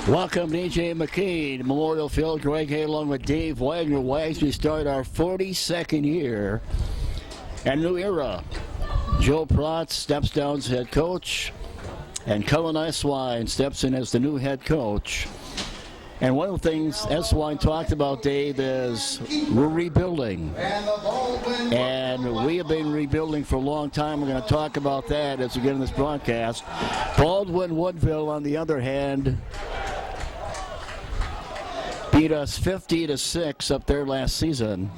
Welcome to E.J. McKean, Memorial Field. Greg Hay along with Dave Wagner. Wags, we start our 42nd year and new era. Joe Protz steps down as head coach, and Cullen Eswine steps in as the new head coach. And one of the things Eswine talked about, Dave, is we're rebuilding. And we have been rebuilding for a long time. We're going to talk about that as we get in this broadcast. Baldwin Woodville, on the other hand, beat us 50-6 up there last season.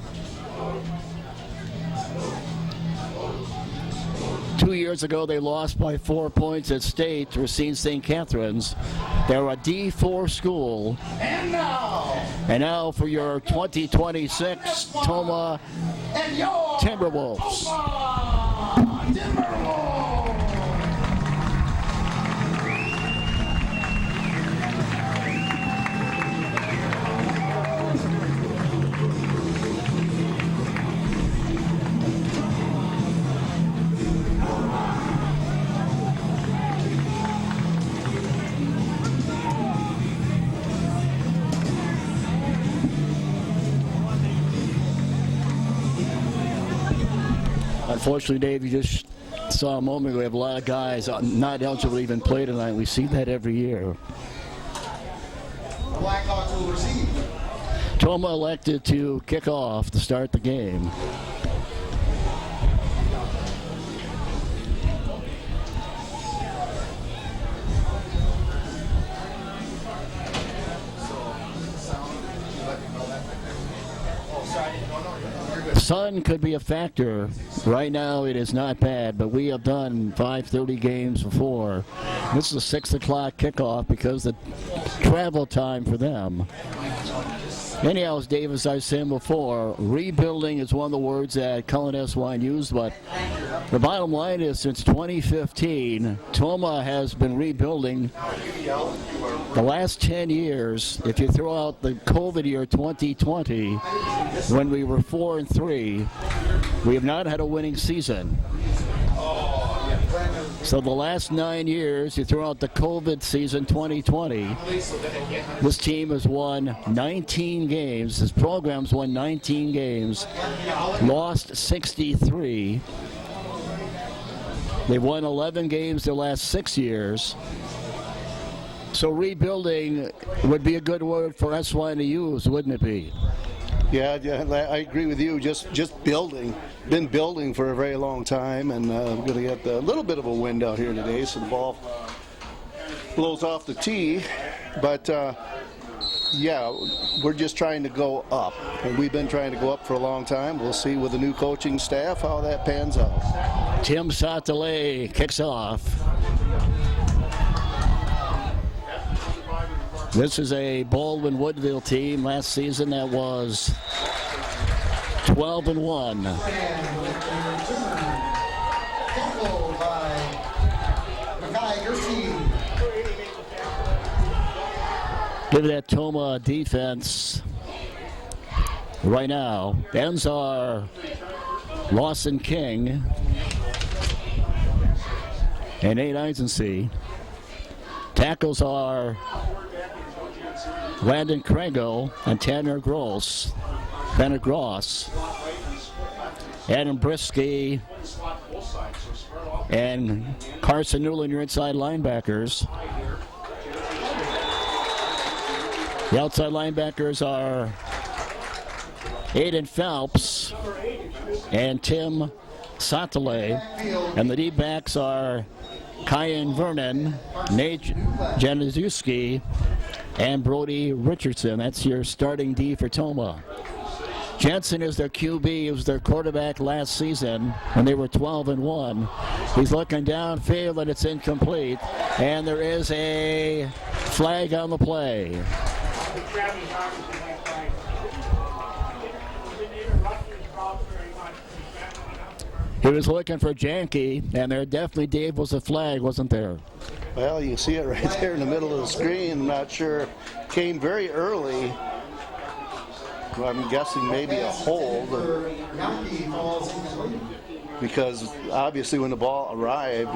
2 years ago, they lost by 4 points at state to Racine St. Catherine's. They're a D4 school. And now for your 2026 Tomah Timberwolves. Unfortunately, Dave, you just saw a moment ago, we have a lot of guys not eligible to even play tonight. We see that every year. Blackhawks will receive. Tomah elected to kick off to start the game. Sun could be a factor. Right now it is not bad, but we have done 5:30 games before. This is a 6 o'clock kickoff because the travel time for them. Anyhow, as Dave, as I said before, rebuilding is one of the words that Cullen Eswine used, but the bottom line is since 2015, Tomah has been rebuilding. The last 10 years, if you throw out the COVID year 2020, when we were 4-3, we have not had a winning season. So the last 9 years, you throw out the COVID season 2020, this team has won 19 games. This program's won 19 games, lost 63. They've won 11 games their last 6 years. So rebuilding would be a good word for Eswine to use, wouldn't it be? Yeah, I agree with you. Just building. Been building for a very long time, and we're going to get a little bit of a wind out here today, so the ball blows off the tee. But, yeah, we're just trying to go up, and we've been trying to go up for a long time. We'll see with the new coaching staff how that pans out. Tim Satale kicks off. This is a Baldwin Woodville team. Last season that was 12-1. Give that Tomah defense right now. Ends are Lawson King and Nate Eisense. Tackles are Landon Krango and Tanner Gross. Adam Brisky and Carson Newland, your inside linebackers. The outside linebackers are Aiden Phelps and Tim Satale. And the D-backs are Kyan Vernon, Nate Januszewski, and Brody Richardson. That's your starting D for Tomah. Jensen is their QB. He was their quarterback last season when they were 12-1. He's looking downfield and it's incomplete. And there is a flag on the play. He was looking for Janke, and there definitely, Dave, was a flag, wasn't there? Well, you can see it right there in the middle of the screen. I'm not sure. Came very early. I'm guessing maybe a hold. Because obviously when the ball arrived,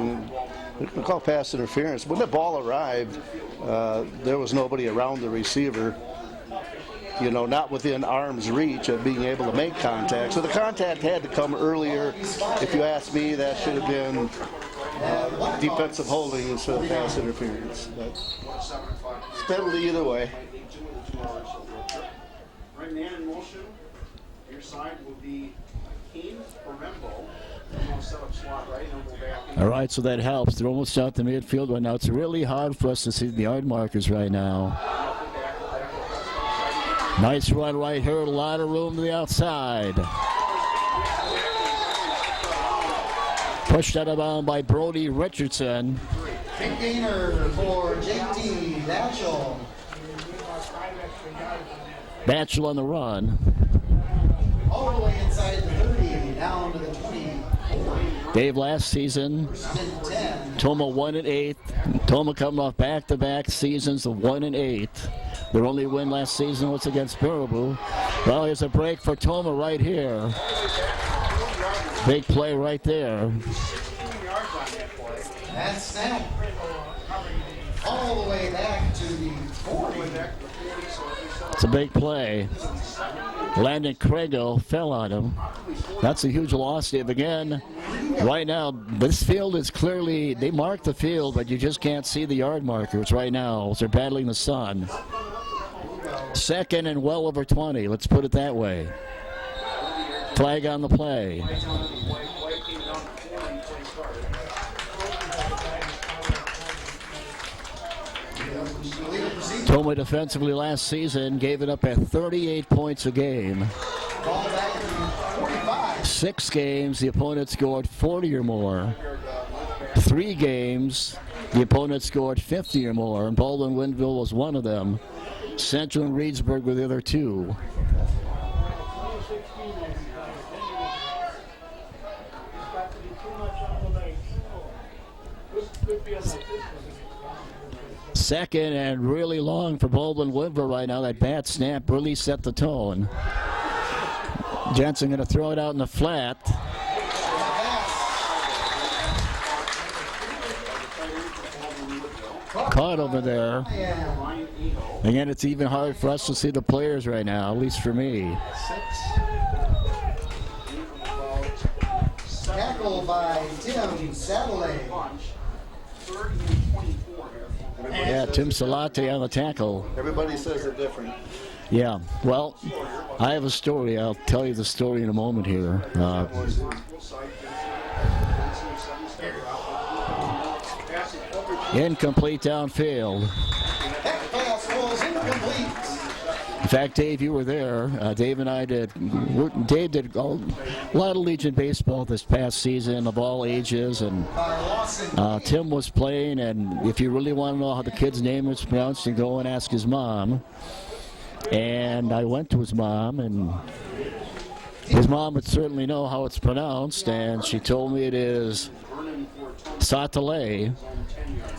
they're going to call pass interference. When the ball arrived, there was nobody around the receiver, not within arm's reach of being able to make contact. So the contact had to come earlier. If you ask me, that should have been defensive holding instead of pass interference. But it's penalty either way. Right man in motion. Your side will be Keen or Rembo. Set up slot right and we'll back in. All right, so that helps. They're almost out the midfield right now. It's really hard for us to see the yard markers right now. Nice run right here. A lot of room to the outside. Pushed out of bounds by Brody Richardson. Big gainer for JT Batchel. Batchel on the run. All the way inside the 30, down to the 20. Dave, last season, Tomah 1-8. Tomah coming off back-to-back seasons of 1-8. Their only win last season was against Baraboo. Well, here's a break for Tomah right here. Big play right there. That snap all the way back to the 40. It's a big play. Landon Craigo fell on him. That's a huge loss, Dave. Again, right now, this field is clearly, they mark the field, but you just can't see the yard markers right now as they're battling the sun. Second and well over 20, let's put it that way. Flag on the play. Tomah defensively last season gave it up at 38 points a game. 6 games, the opponent scored 40 or more. 3 games, the opponent scored 50 or more, and Baldwin Woodville was one of them. Central and Reedsburg were the other 2. Second and really long for Baldwin Woodville right now. That bad snap really set the tone. Jensen going to throw it out in the flat. Caught over there. Again, it's even hard for us to see the players right now, at least for me. Tackle by Tim Saddle. Yeah, Tim Salate on the tackle. Everybody says they're different. Yeah, well, I have a story. I'll tell you the story in a moment here. Incomplete downfield. That pass was incomplete. In fact, Dave, you were there. Dave and I did. Dave did a lot of Legion baseball this past season of all ages, and Tim was playing. And if you really want to know how the kid's name is pronounced, you go and ask his mom. And I went to his mom, and his mom would certainly know how it's pronounced, and she told me it is Satale,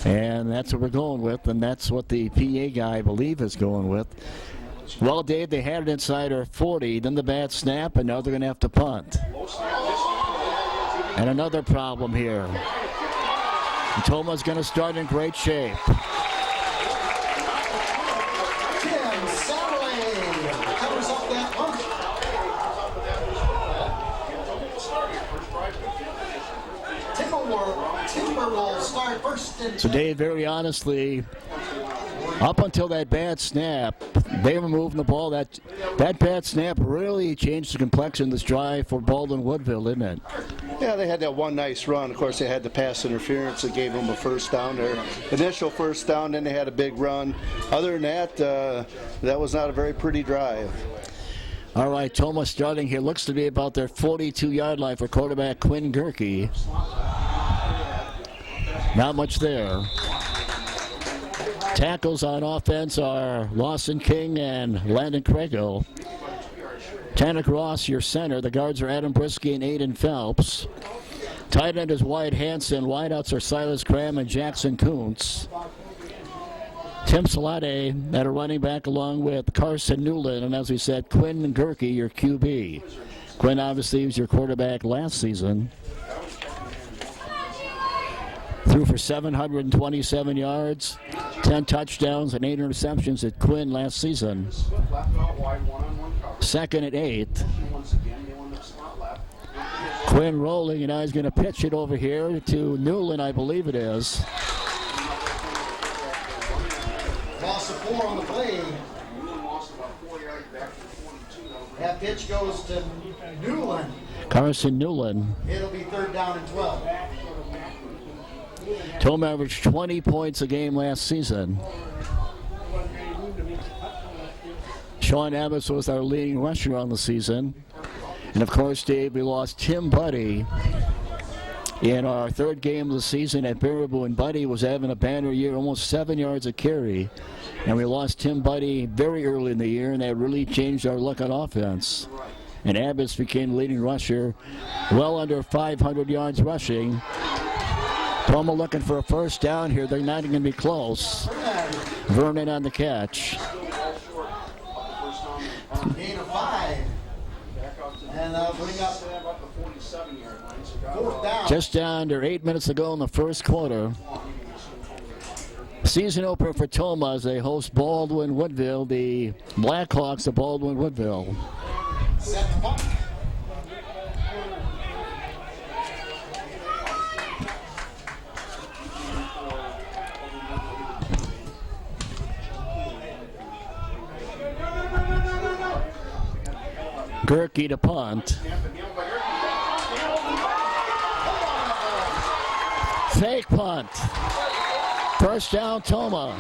and that's what we're going with, and that's what the PA guy, I believe, is going with. Well, Dave, they had it inside our 40, then the bad snap, and now they're going to have to punt. And another problem here. And Tomah's going to start in great shape. Tim Saddle covers up that punt. Timber will start first. So, Dave, very honestly, up until that bad snap, they were moving the ball. That bad snap really changed the complexion of this drive for Baldwin Woodville, didn't it? Yeah, they had that one nice run. Of course, they had the pass interference that gave them a first down, their initial first down. Then they had a big run. Other than that, that was not a very pretty drive. All right, Tomah starting here. Looks to be about their 42-yard line for quarterback Quinn Gerke. Not much there. Tackles on offense are Lawson King and Landon Craigo. Tanner Ross, your center. The guards are Adam Brisky and Aiden Phelps. Tight end is Wyatt Hansen. Wideouts are Silas Cram and Jackson Kuntz. Tim Salate at a running back along with Carson Newland. And as we said, Quinn Gerke, your QB. Quinn obviously was your quarterback last season. Threw for 727 yards, 10 touchdowns, and 8 interceptions at Quinn last season. Second and 8. Quinn rolling, and now he's going to pitch it over here to Newland, I believe it is. Loss of 4 on the play. That pitch goes to Newland. Carson Newland. It'll be 3rd down and 12. Tomah averaged 20 points a game last season. Sean Abbott was our leading rusher on the season. And of course, Dave, we lost Tim Buddy in our 3rd game of the season at Baraboo, and Buddy was having a banner year, almost 7 yards a carry. And we lost Tim Buddy very early in the year, and that really changed our look on offense. And Abbott became the leading rusher, well under 500 yards rushing. Tomah looking for a first down here. They're not going to be close. Vernon on the catch. Gain of 5. And putting up 4th down. Just under 8 minutes to go in the first quarter. Season opener for Tomah as they host Baldwin Woodville, the Blackhawks of Baldwin Woodville. Set the puck. Gerke to punt. Fake punt. First down, Tomah.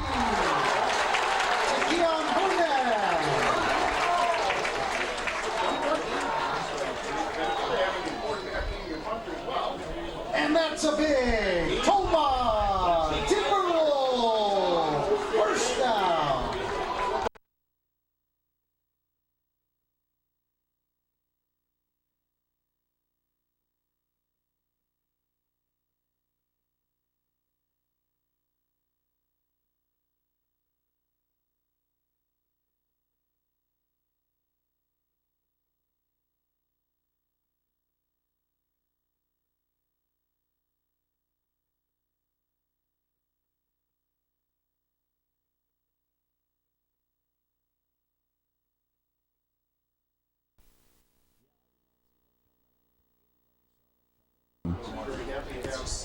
And that's a big Tomah Timberwolves first down.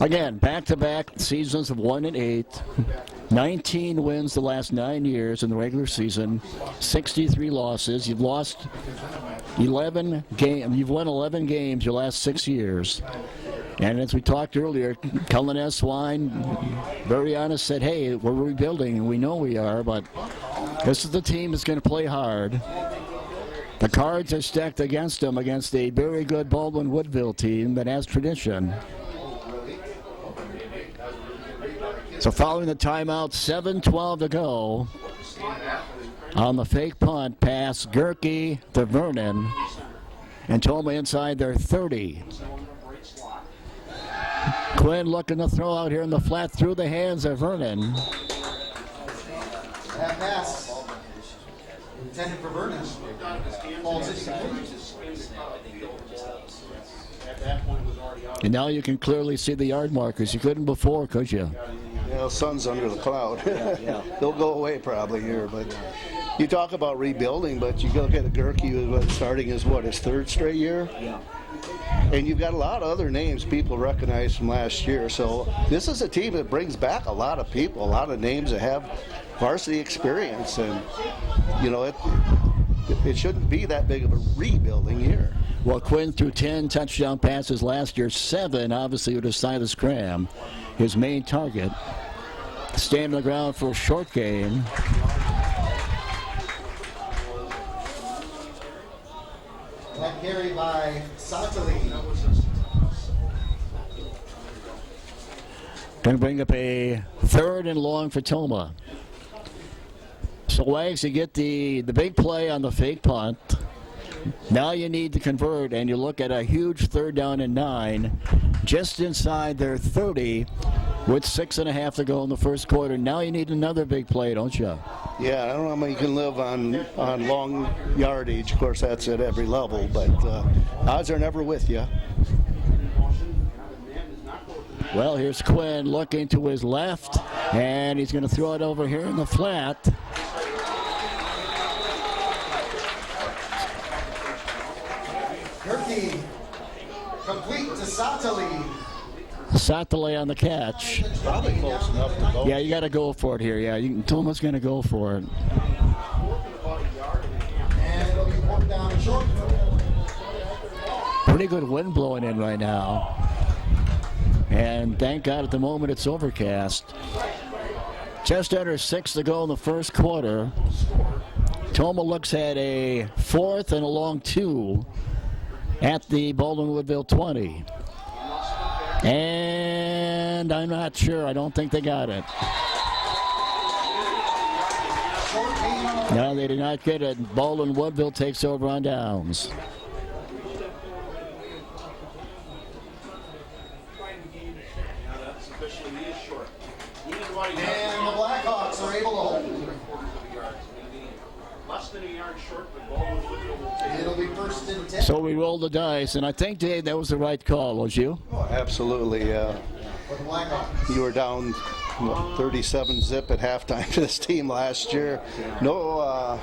Again, back-to-back seasons of 1-8. 19 wins the last 9 years in the regular season. 63 losses. You've lost 11 games. You've won 11 games your last 6 years. And as we talked earlier, Cullen S. Wine, very honest, said, hey, we're rebuilding, and we know we are, but this is the team that's going to play hard. The cards are stacked against them, against a very good Baldwin Woodville team that has tradition. So following the timeout, 7:12 to go. On the fake punt, pass Gerke to Vernon. And Tomah inside their 30. Quinn looking to throw out here in the flat through the hands of Vernon. That pass intended for Vernon. Falls incomplete. And now you can clearly see the yard markers. You couldn't before, could you? Yeah, sun's under the cloud. They'll go away probably here, but you talk about rebuilding, but you look at a Gerke who's starting his 3rd straight year? Yeah. And you've got a lot of other names people recognize from last year. So this is a team that brings back a lot of people, a lot of names that have varsity experience. And, you know, it shouldn't be that big of a rebuilding year. Well, Quinn threw 10 touchdown passes last year, 7 obviously with Silas Graham, his main target. Staying on the ground for a short game. That carry by Satali. Going to bring up a 3rd and long for Tomah. So Wags, you get the big play on the fake punt. Now you need to convert, and you look at a huge 3rd down and 9, just inside their 30, with 6.5 to go in the first quarter. Now you need another big play, don't you? Yeah, I don't know how many you can live on long yardage. Of course, that's at every level, but odds are never with you. Well, here's Quinn looking to his left, and he's going to throw it over here in the flat. Gerke, complete to Satali. Satale on the catch. Probably close enough to go. Yeah, you got to go for it here. Yeah, Tomah's going to go for it. And it'll be worked down short. Pretty good wind blowing in right now. And thank God at the moment it's overcast. Just under 6 to go in the first quarter. Tomah looks at a 4th and a long 2 at the Baldwin Woodville 20. And I'm not sure. I don't think they got it. No, they did not get it. Baldwin Woodville takes over on downs. And the Blackhawks are able to hold. Less than a yard short, but Baldwin Woodville will take it. It'll be first and 10. So we rolled the dice, and I think, Dave, that was the right call, was you? Oh, absolutely. For the Blackhawks. You were down 37 zip at halftime to this team last year. No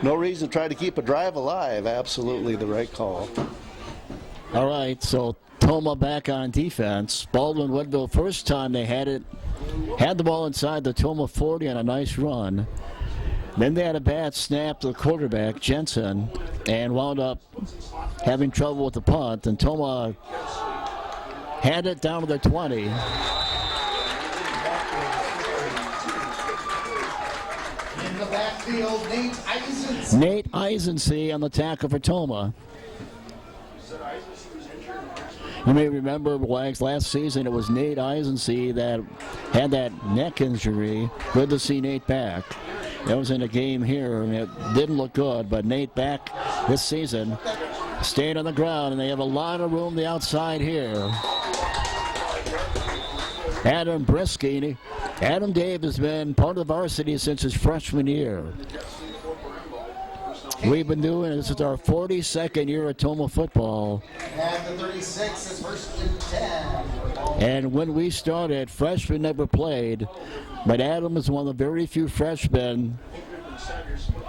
reason to try to keep a drive alive. Absolutely the right call. All right, so Tomah back on defense. Baldwin Woodville, first time they had the ball inside the Tomah 40 on a nice run. Then they had a bad snap to the quarterback, Jensen, and wound up having trouble with the punt. And Tomah had it down to their 20. In the backfield, Nate Eisens. Nate Eisensee on the tackle for Tomah. You may remember, Wags, last season it was Nate Eisensee that had that neck injury. Good to see Nate back. That was in a game here, and it didn't look good, but Nate back this season, staying on the ground, and they have a lot of room the outside here. Adam Brisky. Adam Dave has been part of the varsity since his freshman year. We've been doing this is our 42nd year at Tomah football. And the 36 is first and 10. And when we started, freshmen never played, but Adam is one of the very few freshmen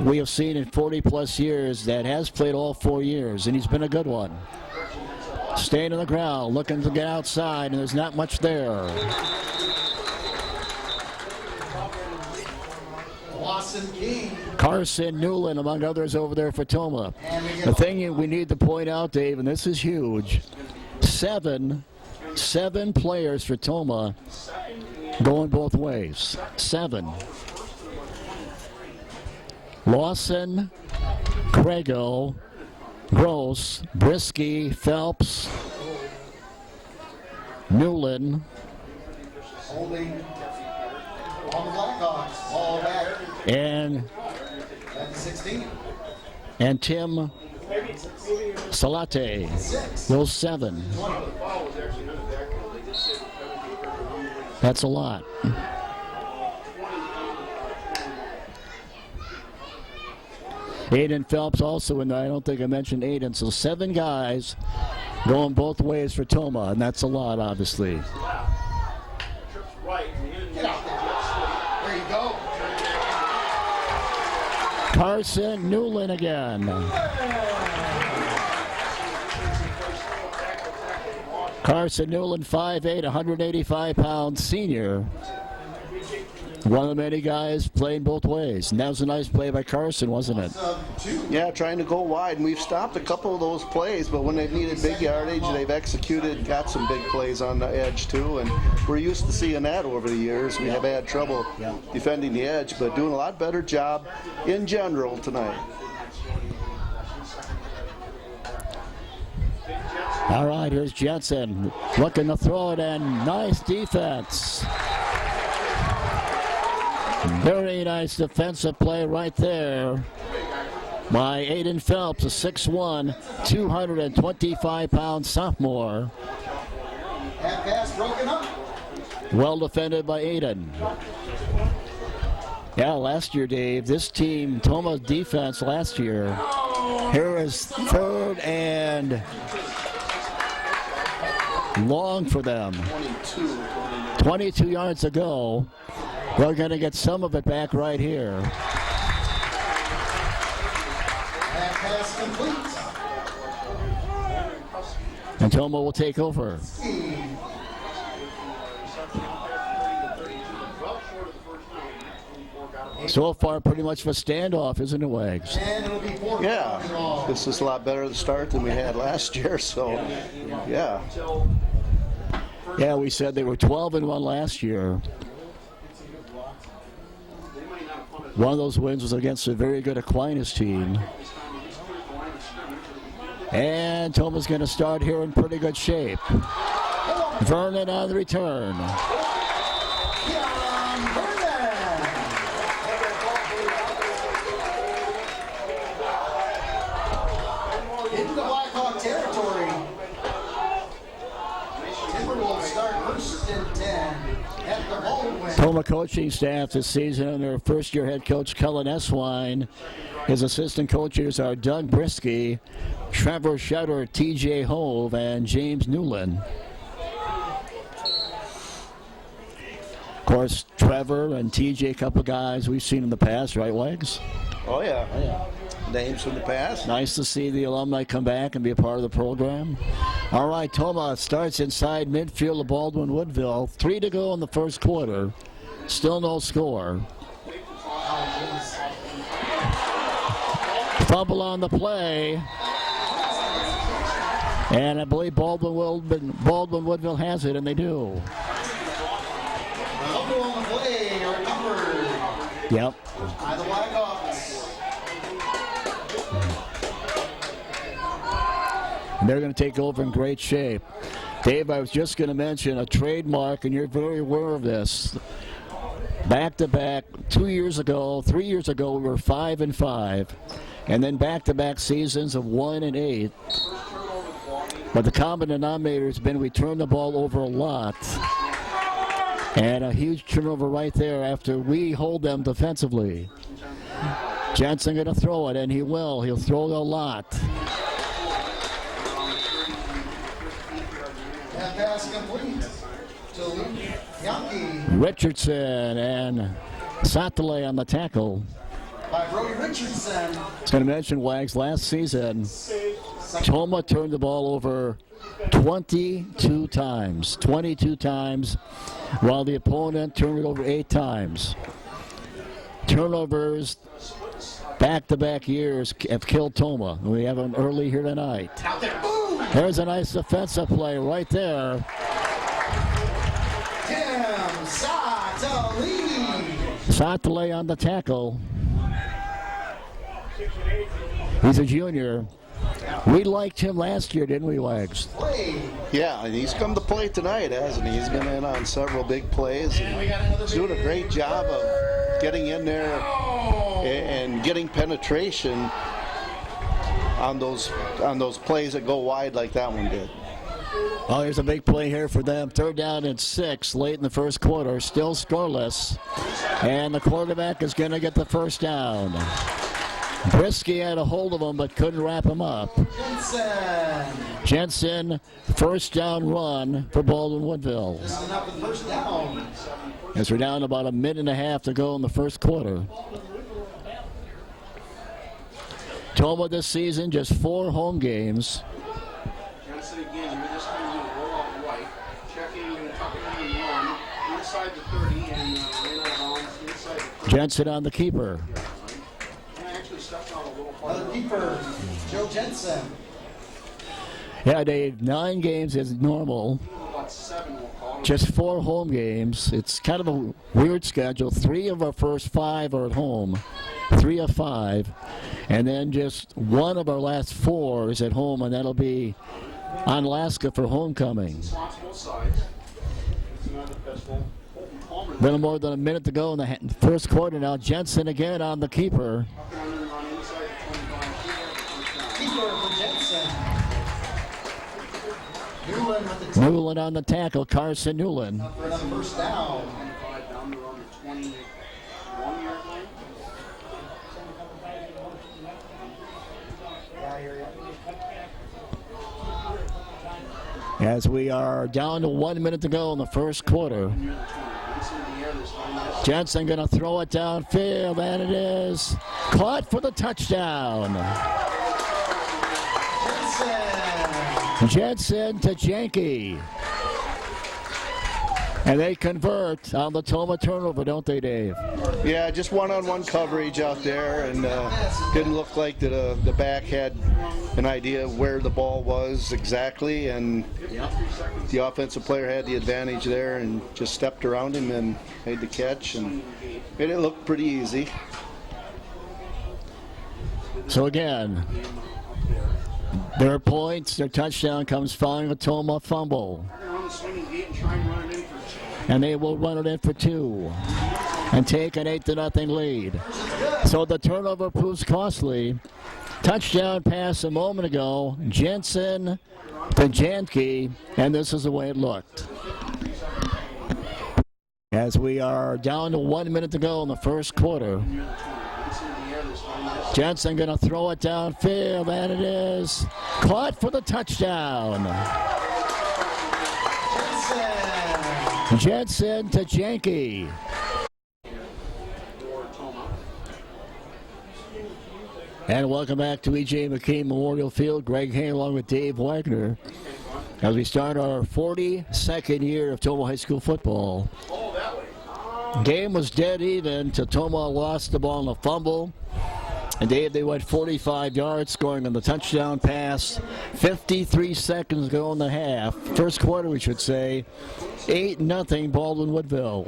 we have seen in 40 plus years that has played all 4 years, and he's been a good one. Staying on the ground, looking to get outside, and there's not much there. Lawson King. Carson Newland, among others, over there for Tomah. The thing we need to point out, Dave, and this is huge, seven players for Tomah going both ways. 7. Lawson, Craigo, Gross, Brisky, Phelps, Newland. Holding on the Blackhawks. Ball back. And At 16. and Tim Salate. 6. Those 7. That's a lot. Aiden Phelps also in there. I don't think I mentioned Aiden. So 7 guys going both ways for Tomah, and that's a lot, obviously. Get out there. There you go. Carson Newland again. Carson Newland, 5'8", 185-pound senior. One of the many guys playing both ways. And that was a nice play by Carson, wasn't it? Yeah, trying to go wide, and we've stopped a couple of those plays, but when they've needed big yardage, they've executed, got some big plays on the edge too, and we're used to seeing that over the years. We have had trouble defending the edge, but doing a lot better job in general tonight. All right, here's Jensen looking to throw it, and nice defense. Very nice defensive play right there by Aiden Phelps, a 6'1", 225-pound sophomore. Half pass broken up. Well defended by Aiden. Yeah, last year, Dave, this team, Tomah's defense last year, here is 3rd and long for them. 22. 22 yards to go. They're going to get some of it back right here. That pass complete. And Tomah will take over. So far, pretty much of a standoff, isn't it, Wags? And it'll be 4 Yeah, this is a lot better to start than we had last year, so yeah. Yeah, we said they were 12-1 last year. One of those wins was against a very good Aquinas team. And Tomah's going to start here in pretty good shape. Vernon on the return. Into Blackhawk territory. Timberwolves start 1st and 10 at the Baldwin. Tomah coaching staff this season under first-year head coach Cullen Eswine. His assistant coaches are Doug Brisky, Trevor Shutter, T.J. Hove, and James Newland. Of course, Trevor and T.J., a couple guys we've seen in the past, right, Wags? Oh yeah. Names from the past. Nice to see the alumni come back and be a part of the program. All right, Tomah starts inside midfield of Baldwin Woodville. 3 to go in the first quarter. Still no score. Fumble on the play. And I believe Baldwin Woodville has it, and they do. Fumble on the play, recovered Yep. by the Blackhawks. And they're going to take over in great shape. Dave, I was just going to mention a trademark, and you're very aware of this. Back-to-back, 3 years ago, we were 5-5. And then back-to-back seasons of 1-8. But the common denominator has been we turn the ball over a lot. And a huge turnover right there after we hold them defensively. Jensen going to throw it, and he will. He'll throw it a lot. That pass complete to Yankee Richardson and Satale on the tackle. by Brody Richardson. I was going to mention, Wags, last season, Tomah turned the ball over 22 times. 22 times, while the opponent turned it over 8 times. Turnovers, back-to-back years, have killed Tomah. We have them early here tonight. Out there, boom! There's a nice defensive play right there. Tim Satale. Satale on the tackle. He's a junior. We liked him last year, didn't we, Wags? Play. Yeah, and he's come to play tonight, hasn't he? He's been in on several big plays. And he's doing a great job of getting in there and getting penetration on those plays that go wide like that one did. Oh, here's a big play here for them. 3rd down and 6 late in the first quarter. Still scoreless. And the quarterback is going to get the first down. Brisky had a hold of him but couldn't wrap him up. Jensen, first down run for Baldwin Woodville. This is enough for the first down. As we're down about a minute and a half to go in the first quarter. Tomah this season, just 4 home games. Jensen again, you're this time going to roll out right. Checking and tucking in and 1. Inside the 30 and ran out of bounds inside the 30. Jensen on the keeper. Actually stepped out a little farther. Another keeper, Joe Jensen. Yeah, Dave, 9 games is normal. About 7 we'll call it. Just 4 home games. It's kind of a weird schedule. 3 of our first 5 are at home. 3 of 5. And then just 1 of our last 4 is at home, and that'll be on Alaska for homecoming. Slots both sides. It's another pistol. Little more than a minute to go in the first quarter now. Jensen again on the keeper. Keeper for Jensen. Newland with the Newland on the tackle. Carson Newland. for another first down. Down to around the 21-yard line. As we are down to 1 minute to go in the first quarter. Jensen going to throw it downfield, and it is caught for the touchdown. Jensen to Janke. And they convert on the Tomah turnover, don't they, Dave? Yeah, just one-on-one coverage out there, and didn't look like the back had an idea of where the ball was exactly, and the offensive player had the advantage there and just stepped around him and made the catch, and made it look pretty easy. So again, their points, their touchdown comes following a Tomah fumble. And they will run it in for 2 and take an 8-0 lead. So the turnover proves costly. Touchdown pass a moment ago, Jensen to Janke, and this is the way it looked. As we are down to 1 minute to go in the first quarter. Jensen going to throw it downfield, and it is caught for the touchdown. Jensen to Janke. And welcome back to E.J. McKean Memorial Field. Greg Hay along with Dave Wagner as we start our 42nd year of Tomah High School football. Game was dead even till Tomah lost the ball in a fumble. And Dave, they went 45 yards, scoring on the touchdown pass. 53 seconds ago in the half. First quarter, we should say. 8-0 Baldwin Woodville.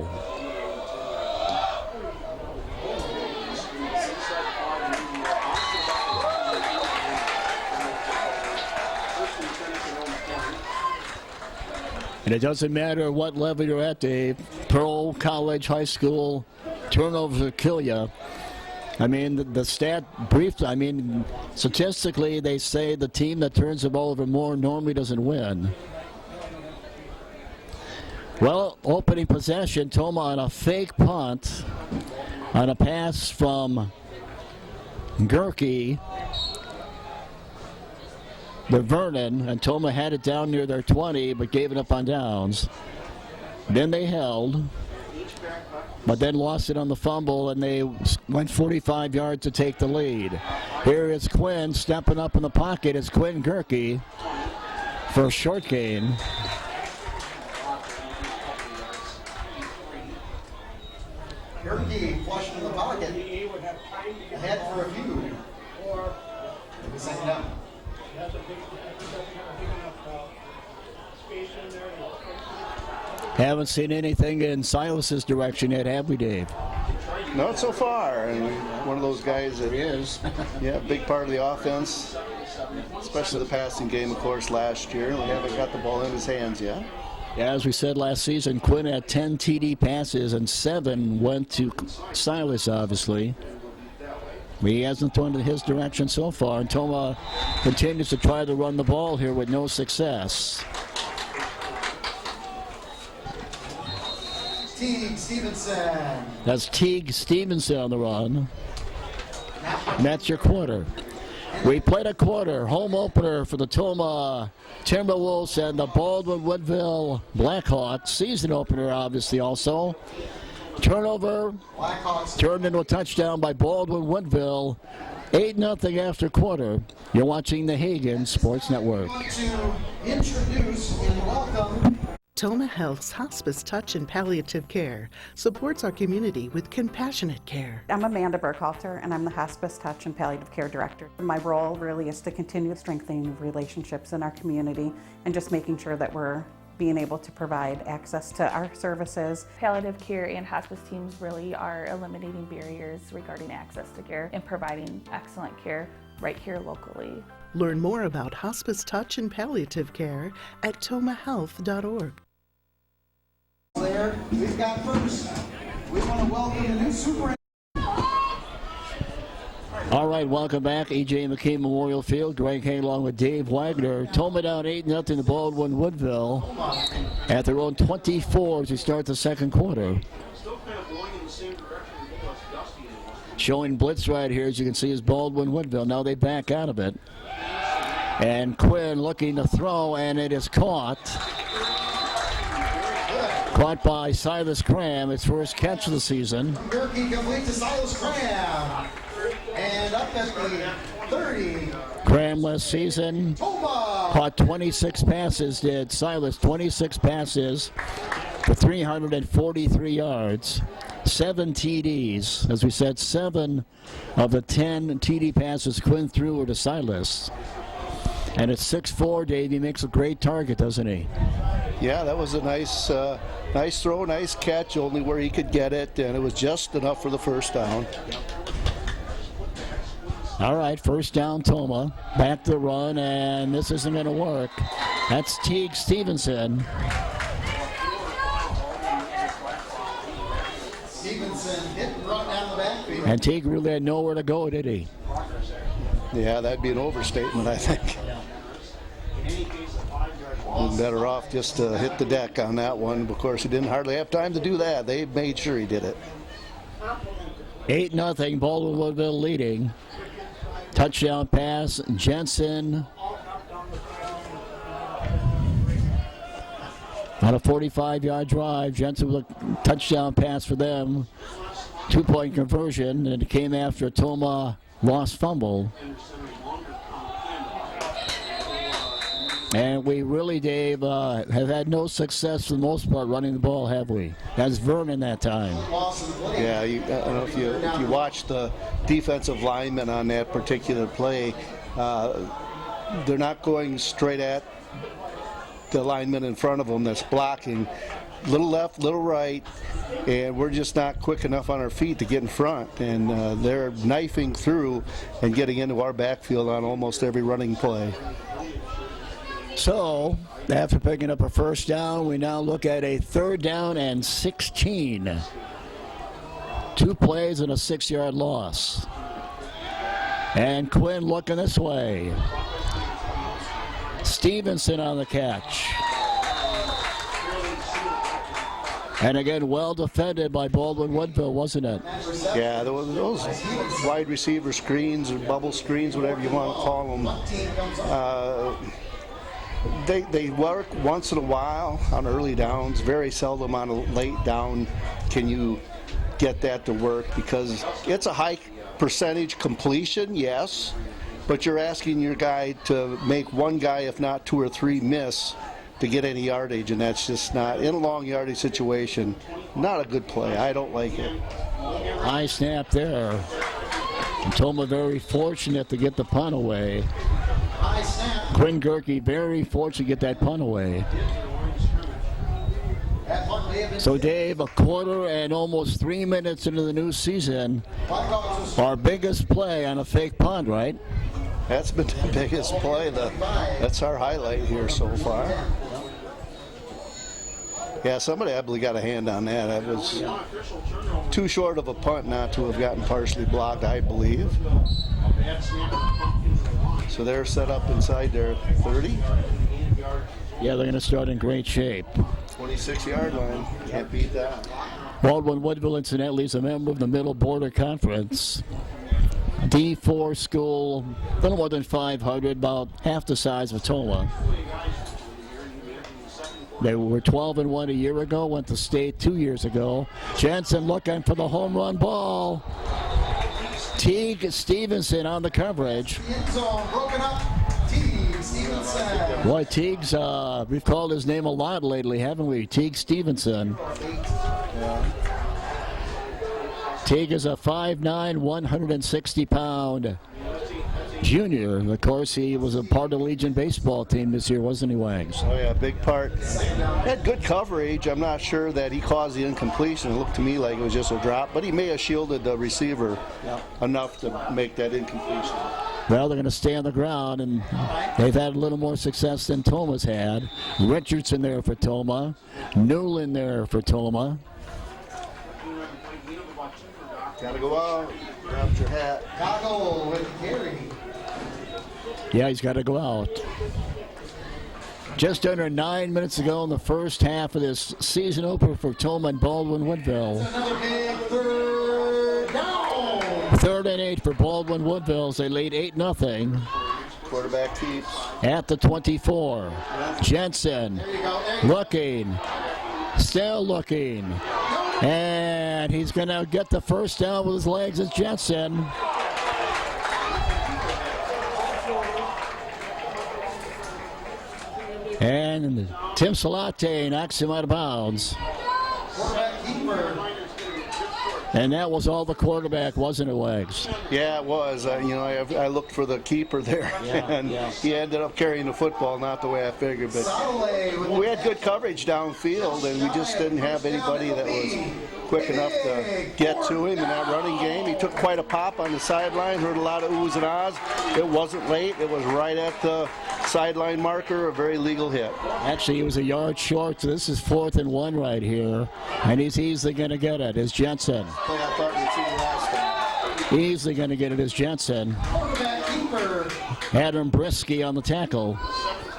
And it doesn't matter what level you're at, Dave. Pro, college, high school, turnovers will kill you. I mean, the stat brief, I mean, statistically, they say the team that turns the ball over more normally doesn't win. Well, opening possession, Tomah on a fake punt, on a pass from Gerke to Vernon, and Tomah had it down near their 20, but gave it up on downs. Then they held, but then lost it on the fumble, and they went 45 yards to take the lead. Here is Quinn stepping up in the pocket. It's Quinn Gerke for a short gain. Gerke flushed in the pocket. Ahead for a few. Second down. Haven't seen anything in Silas's direction yet, have we, Dave? Not so far. And one of those guys that is. Yeah, big part of the offense, especially the passing game, of course, last year. We haven't got the ball in his hands yet. Yeah, as we said last season, Quinn had 10 TD passes and 7 went to Silas, obviously. He hasn't thrown in his direction so far, and Tomah continues to try to run the ball here with no success. Teague Stevenson. That's Teague Stevenson on the run. And that's your quarter. We played a quarter, home opener for the Tomah Timberwolves and the Baldwin Woodville Blackhawks. Season opener, obviously, also. Turnover turned into a touchdown by Baldwin Woodville. 8-0 after quarter. You're watching the Hagen Sports Network. I want to introduce and welcome Tomah Health's Hospice Touch and Palliative Care supports our community with compassionate care. I'm Amanda Burkhalter, and I'm the Hospice Touch and Palliative Care Director. My role really is to continue strengthening relationships in our community and just making sure that we're being able to provide access to our services. Palliative care and hospice teams really are eliminating barriers regarding access to care and providing excellent care right here locally. Learn more about Hospice Touch and Palliative Care at tomahhealth.org. We've got first, we want to welcome the new superintendent. All right, welcome back. E.J. McKean Memorial Field. Greg Hay along with Dave Wagner. Tomah down 8-0 to Baldwin Woodville at their own 24 as we start the second quarter. Showing blitz right here, as you can see, is Baldwin Woodville. Now they back out of it. And Quinn looking to throw, and it is caught. Caught by Silas Cram, his first catch of the season. Gerke complete to Silas Cram. And up at the 30. Cram last season Tomah. caught 26 passes, did Silas, 26 passes for 343 yards, 7 TDs. As we said, 7 of the 10 TD passes Quinn threw were to Silas. And at 6'4", Dave, he makes a great target, doesn't he? Yeah, that was a nice throw, nice catch, only where he could get it, and it was just enough for the first down. All right, first down, Tomah. Back to the run, and this isn't going to work. That's Teague Stevenson. Stevenson hit and run down the backfield. And Teague really had nowhere to go, did he? Yeah, that'd be an overstatement, I think. Been better off just to hit the deck on that one. Of course, he didn't hardly have time to do that. They made sure he did it. 8-0, Baldwin Woodville leading. Touchdown pass, Jensen. On a 45-yard drive, Jensen with a touchdown pass for them. 2-point conversion, and it came after a Tomah lost fumble. And we really, Dave, have had no success for the most part running the ball, have we? That's Vernon that time. Yeah, I don't know if you watch the defensive linemen on that particular play, they're not going straight at the lineman in front of them that's blocking. Little left, little right, and we're just not quick enough on our feet to get in front. And they're knifing through and getting into our backfield on almost every running play. So, after picking up a first down, we now look at a 3rd down and 16. 2 plays and a 6-yard loss. And Quinn looking this way. Stevenson on the catch. And again, well defended by Baldwin Woodville, wasn't it? Yeah, those wide receiver screens or bubble screens, whatever you want to call them, they work once in a while on early downs. Very seldom on a late down can you get that to work, because it's a high percentage completion, yes, but you're asking your guy to make one guy, if not 2 or 3, miss to get any yardage, and that's just not, in a long yardage situation, not a good play. I don't like it. High snap there. And Tomah very fortunate to get the punt away. Quinn Gerke very fortunate to get that punt away. So Dave, a quarter and almost 3 minutes into the new season, our biggest play on a fake punt, right? That's been the biggest play. That's our highlight here so far. Yeah, somebody I believe got a hand on that. That was too short of a punt not to have gotten partially blocked, I believe. So they're set up inside their 30. Yeah, they're going to start in great shape. 26-yard line. Can't beat that. Baldwin Woodville, incidentally, is a member of the Middle Border Conference. D4 school, a little more than 500, about half the size of Tomah. They were 12-1 a year ago, went to state 2 years ago. Jensen looking for the home run ball. Teague Stevenson on the coverage. Boy, Teague's, we've called his name a lot lately, haven't we? Teague Stevenson. Teague is a 5'9", 160-pound junior. Of course, he was a part of the Legion baseball team this year, wasn't he, Wangs? Oh, yeah, big part. Had good coverage. I'm not sure that he caused the incompletion. It looked to me like it was just a drop, but he may have shielded the receiver enough to make that incompletion. Well, they're going to stay on the ground, and they've had a little more success than Tomah's had. Richardson there for Tomah. Newland there for Tomah. Gotta go out. Grab your hat. Gotta go with Gary. Yeah, he's got to go out. Just under 9 minutes ago in the first half of this season opener for Tomah and Baldwin Woodville. Another big 3rd down. 3rd and 8 for Baldwin Woodville as they lead 8-0. Quarterback keeps. At the 24. Jensen looking, still looking. And he's going to get the first down with his legs as Jensen. And Tim Salate knocks him out of bounds. And that was all the quarterback, wasn't it, Wags? Yeah, it was. I looked for the keeper there, and he ended up carrying the football, not the way I figured. But we had good coverage downfield, and we just didn't have anybody that was quick enough to get to him in that running game. He took quite a pop on the sideline, heard a lot of oohs and ahs. It wasn't late. It was right at the sideline marker, a very legal hit. Actually, he was a yard short, so this is 4th and 1 right here. And he's easily going to get it, is Jensen. Easily going to get it, is Jensen. Adam Brisky on the tackle.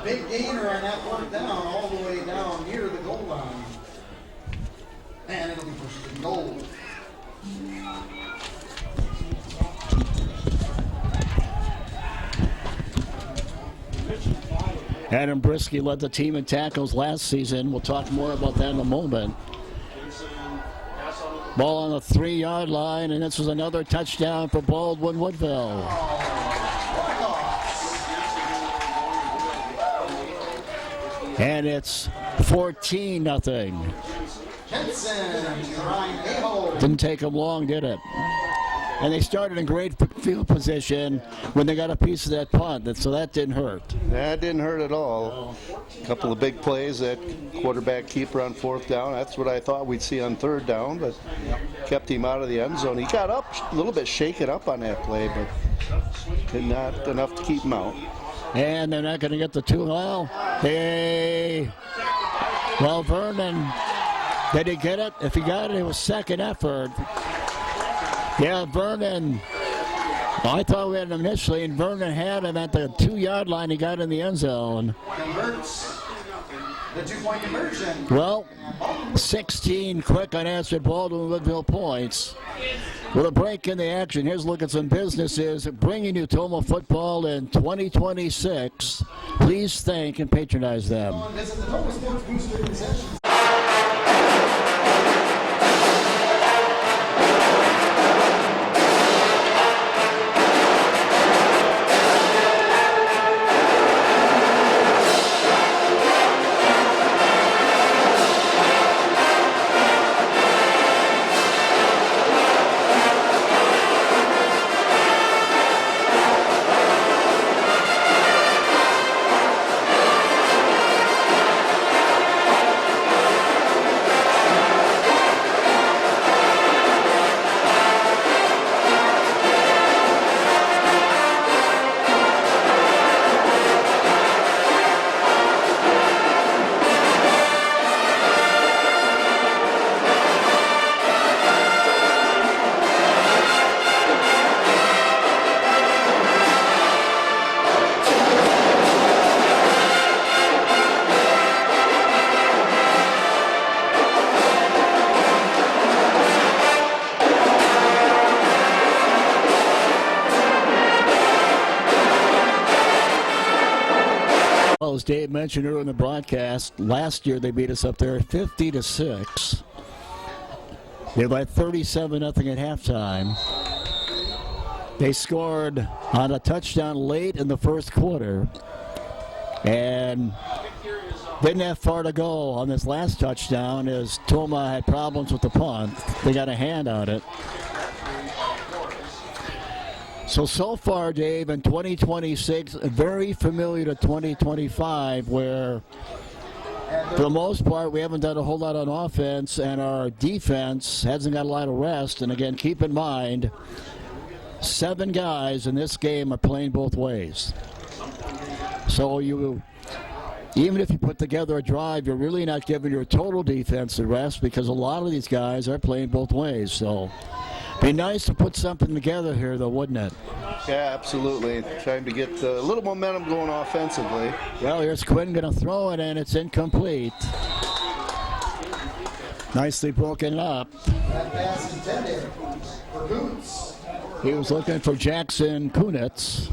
Big gainer on that 4th down, all the way down near the goal line. And it'll be pushed to goal. Adam Brisky led the team in tackles last season. We'll talk more about that in a moment. Ball on the 3-yard line, and this was another touchdown for Baldwin Woodville. And it's 14-0. Didn't take them long, did it? And they started in great field position when they got a piece of that punt, so that didn't hurt. That didn't hurt at all. A couple of big plays, that quarterback keeper on 4th down. That's what I thought we'd see on 3rd down, but kept him out of the end zone. He got up a little bit shaken up on that play, but not enough to keep him out. And they're not going to get the 2. Well, Vernon, did he get it? If he got it, it was second effort. Yeah, Vernon. I thought we had him initially, and Vernon had him at the 2-yard line. He got in the end zone. Converts the 2-point conversion. Well, 16 quick unanswered Baldwin Woodville points. With a break in the action, here's a look at some businesses bringing you Tomah football in 2026. Please thank and patronize them. Visit the Tomah Sports Booster concession. As Dave mentioned earlier in the broadcast, last year they beat us up there 50-6. They led 37-0 at halftime. They scored on a touchdown late in the first quarter and didn't have far to go on this last touchdown as Tomah had problems with the punt. They got a hand on it. So far, Dave, in 2026, very familiar to 2025, where for the most part, we haven't done a whole lot on offense, and our defense hasn't got a lot of rest. And again, keep in mind, 7 guys in this game are playing both ways. So even if you put together a drive, you're really not giving your total defense a rest because a lot of these guys are playing both ways. So be nice to put something together here, though, wouldn't it? Yeah, absolutely. Trying to get a little momentum going offensively. Well, here's Quinn going to throw it, and it's incomplete. Nicely broken up. That pass intended for Boots. He was looking for Jackson Kunitz.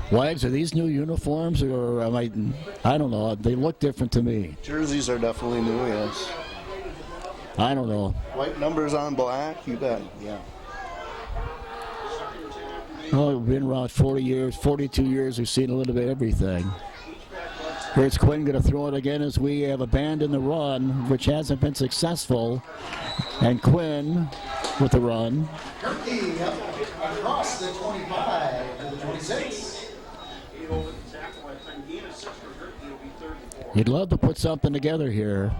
Wags, are these new uniforms, or am I don't know. They look different to me. Jerseys are definitely new, yes. I don't know. White numbers on black, you bet. Yeah. Oh, we've been around 40 years, 42 years. We've seen a little bit of everything. Here's Quinn going to throw it again as we have abandoned the run, which hasn't been successful. And Quinn with the run. Kirky across the 25 to the 26. You'd love to put something together here.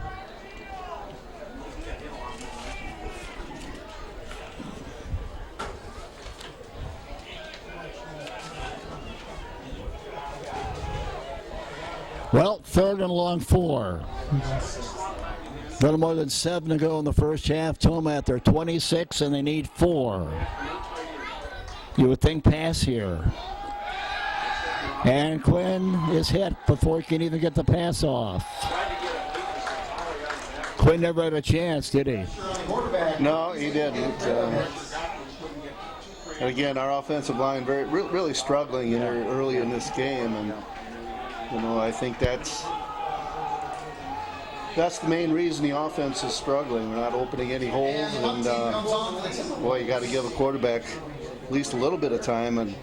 Well, 3rd and long 4. A little more than 7 to go in the first half. Tomah at their 26, and they need 4. You would think pass here. And Quinn is hit before he can even get the pass off. Quinn never had a chance, did he? No, he didn't. And again, our offensive line really struggling early in this game, and I think that's the main reason the offense is struggling. We're not opening any holes, and boy, you got to give a quarterback at least a little bit of time and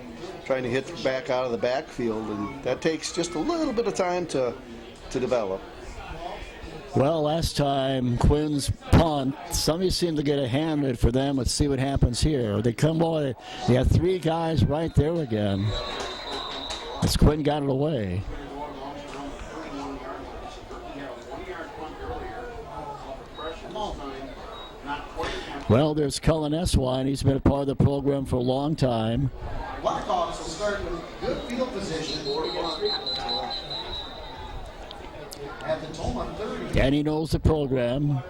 trying to hit back out of the backfield, and that takes just a little bit of time to develop. Well, last time Quinn's punt, somebody seemed to get a hand in for them. Let's see what happens here. They come on, they have 3 guys right there again. As Quinn got it away. Well, there's Cullen Eswine. He's been a part of the program for a long time. Blackhawks will start with good field position at the Tomah 30. And he knows the program.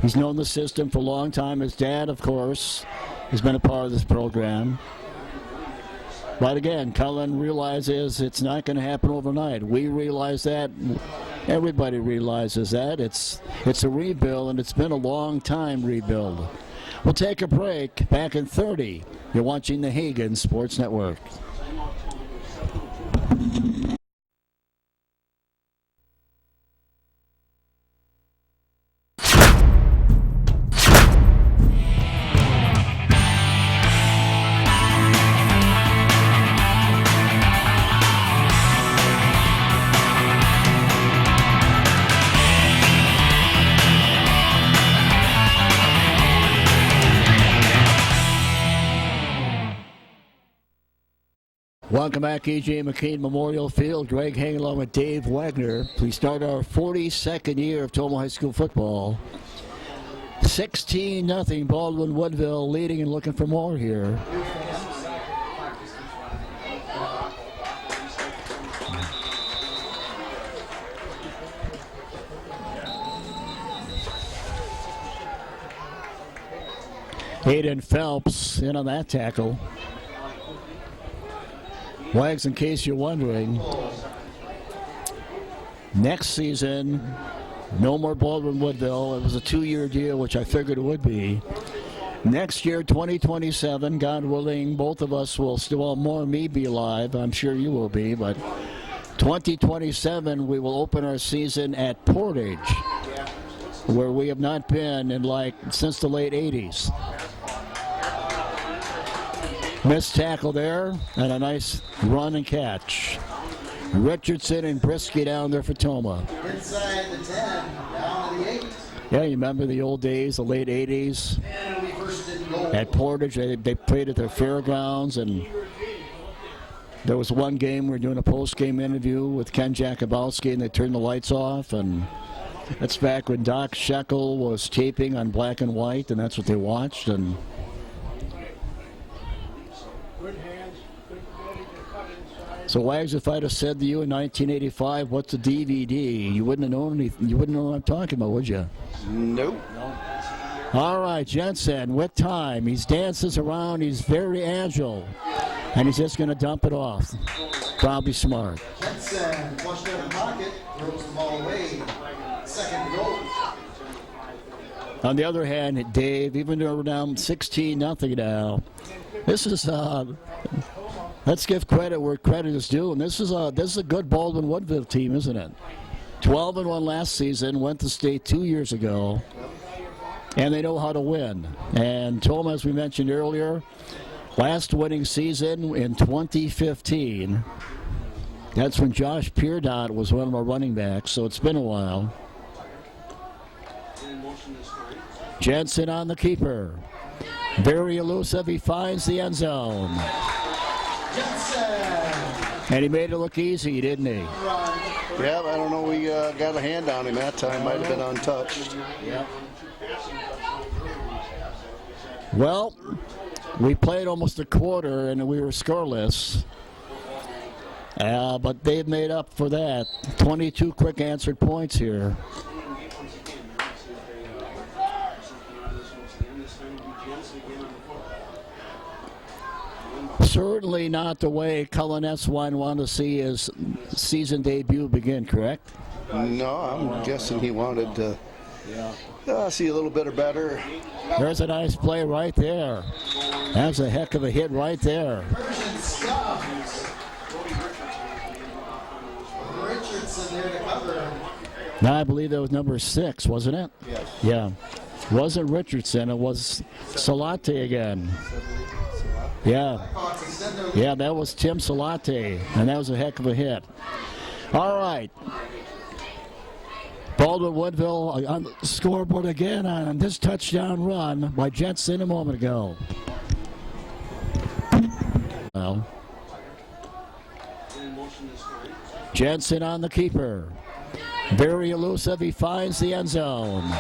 He's known the system for a long time. His dad, of course, has been a part of this program. But again, Cullen realizes it's not going to happen overnight. We realize that. Everybody realizes that. It's a rebuild, and it's been a long time rebuild. We'll take a break. Back in 30. You're watching the Hagen Sports Network. Welcome back, E.J. McCain Memorial Field. Greg Hagen along with Dave Wagner. We start our 42nd year of Tomah High School football. 16-0 Baldwin Woodville leading and looking for more here. Hayden Phelps in on that tackle. Wags, in case you're wondering, next season, no more Baldwin Woodville. It was a 2-year deal, which I figured it would be. Next year, 2027, God willing, both of us will still, well, more me be alive. I'm sure you will be, but 2027, we will open our season at Portage, where we have not been in since the late 80s. Missed tackle there, and a nice run and catch. Richardson and Brisky down there for Tomah. Inside the 10, down to the 8. Yeah, you remember the old days, the late 80s? At Portage, they played at their fairgrounds, and there was one game we were doing a post-game interview with Ken Jakubowski, and they turned the lights off, and that's back when Doc Shekel was taping on black and white, and that's what they watched. And so, Wags, if I'd have said to you in 1985, what's a DVD, you wouldn't have known anything. You wouldn't know what I'm talking about, would you? Nope. All right, Jensen with time. He dances around. He's very agile. And he's just going to dump it off. Probably smart. Jensen flushed out of the pocket, throws the ball away. 2nd goal. On the other hand, Dave, even though we're down 16-0 now, this is let's give credit where credit is due. And this is a good Baldwin Woodville team, isn't it? 12-1 last season, went to state 2 years ago, and they know how to win. And Tomah, as we mentioned earlier, last winning season in 2015. That's when Josh Peerdot was one of our running backs, so it's been a while. Jensen on the keeper. Very elusive. He finds the end zone. And he made it look easy, didn't he? Yeah, I don't know. We got a hand on him that time. Might have been untouched. Yep. Well, we played almost a quarter and we were scoreless. But they've made up for that. 22 quick answered points here. Certainly not the way Cullen Eswine wanted to see his season debut begin, correct? No, I'm guessing he wanted to see a little bit better. There's a nice play right there. That's a heck of a hit right there. Richardson there to cover. Now I believe that was number 6, wasn't it? Yes. Yeah. Wasn't Richardson, it was Salate again. Yeah. Yeah, that was Tim Salate, and that was a heck of a hit. All right. Baldwin Woodville on the scoreboard again on this touchdown run by Jensen a moment ago. Well, Jensen on the keeper. Very elusive. He finds the end zone.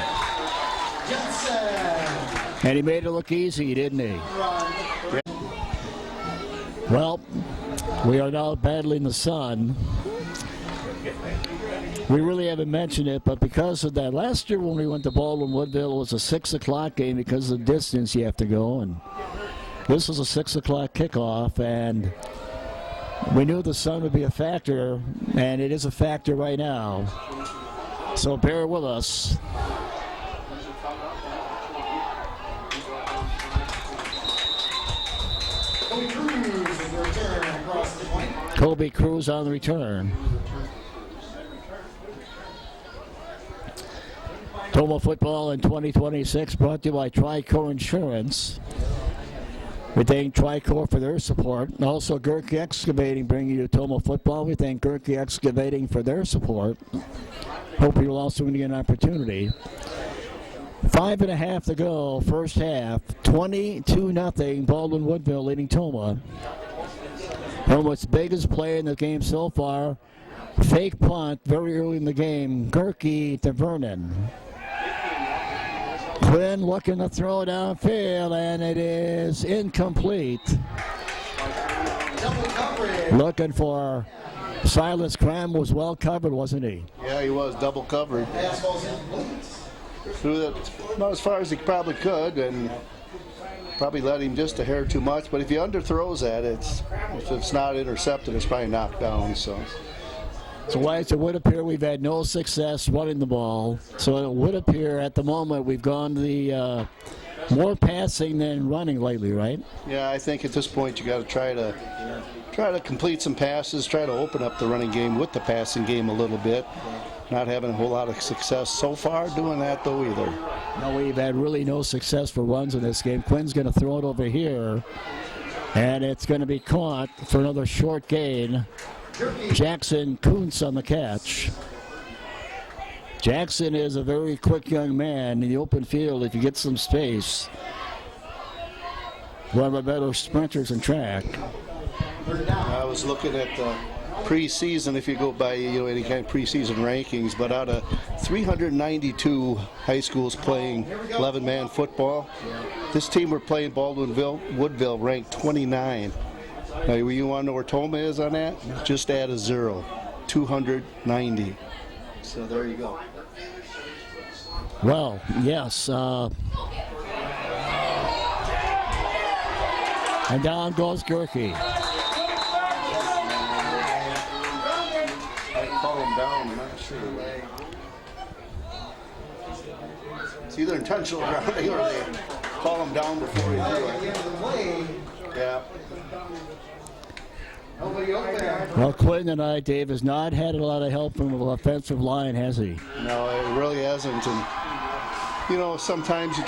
And he made it look easy, didn't he? Well, we are now battling the sun. We really haven't mentioned it, but because of that, last year when we went to Baldwin Woodville, it was a 6 o'clock game because of the distance you have to go, and this was a 6 o'clock kickoff, and we knew the sun would be a factor, and it is a factor right now. So bear with us. Kobe Cruz on the return. Tomah football in 2026 brought to you by Tricor Insurance. We thank Tricor for their support. And also Gerke Excavating bringing you Tomah football. We thank Gerke Excavating for their support. Hope you'll also get an opportunity. 5.5 to go, first half. 22-0, Baldwin Woodville leading Tomah. Toma's biggest play in the game so far, fake punt very early in the game. Gerke to Vernon. Quinn looking to throw downfield, and it is incomplete. Looking for Silas Cram, was well covered, wasn't he? Yeah, he was double covered. Threw that about as far as he probably could, and probably let him just a hair too much. But if he underthrows that, if it's not intercepted, it's probably knocked down. So Whites, it would appear we've had no success running the ball. So it would appear at the moment we've gone to the more passing than running lately, right? yeah, I think at this point you got to try to complete some passes, try to open up the running game with the passing game a little bit. Not having a whole lot of success so far doing that though either. No, we've had really no successful runs in this game. Quinn's going to throw it over here, and it's going to be caught for another short gain. Jackson Kuntz on the catch. Jackson is a very quick young man in the open field if you get some space. One of the better sprinters in track. I was looking at the preseason, if you go by any kind of preseason rankings, but out of 392 high schools playing 11-man football, this team we're playing, Baldwin Woodville, ranked 29. Now, you want to know where Tomah is on that? Just add a 0, 290. So there you go. Well, yes. And down goes Gerke. Call him down, I'm not sure. It's either intentional grounding or they call him down before he do it. Yeah. Nobody open. Well, Quinn tonight, Dave, has not had a lot of help from the offensive line, has he? No, it really hasn't. And you know, sometimes you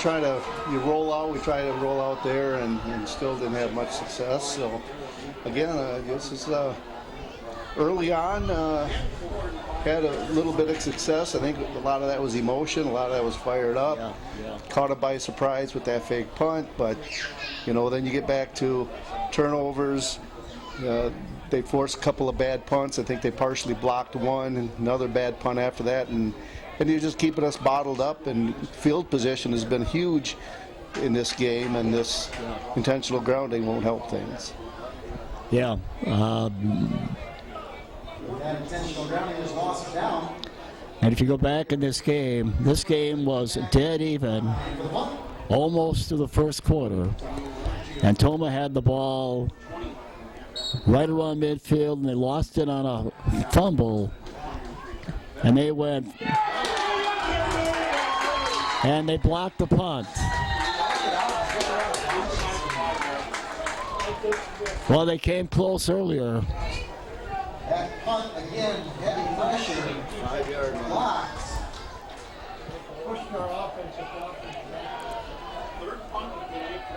roll out. We try to roll out there, and still didn't have much success. So again, this is early on. Had a little bit of success. I think a lot of that was emotion. A lot of that was fired up. Yeah. Caught it by surprise with that fake punt. But you know, then you get back to turnovers. They forced a couple of bad punts. I think they partially blocked one, and another bad punt after that, and you're just keeping us bottled up. And field position has been huge in this game, and this intentional grounding won't help things. Yeah. That intentional grounding just lost it down. And if you go back in this game was dead even, almost to the first quarter. And Tomah had the ball right around midfield, and they lost it on a fumble. And they went, and they blocked the punt. Well, they came close earlier. That punt again, heavy pressure. 5-yard line. Blocks.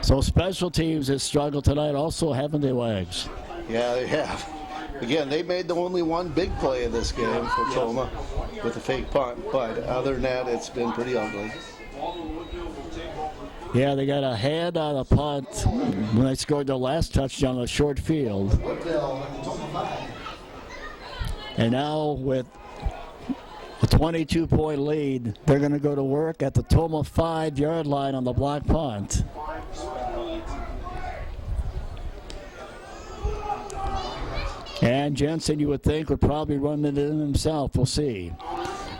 So special teams has struggled tonight also, haven't they, Wags? Yeah, they have. Again, they made the only one big play of this game for Tomah with a fake punt. But other than that, it's been pretty ugly. Yeah, they got a hand on a punt when they scored their last touchdown on a short field. Woodville at the Tomah 5. And now with a 22-point lead, they're going to go to work at the Tomah 5-yard line on the block punt. And Jensen, you would think, would probably run it in himself. We'll see.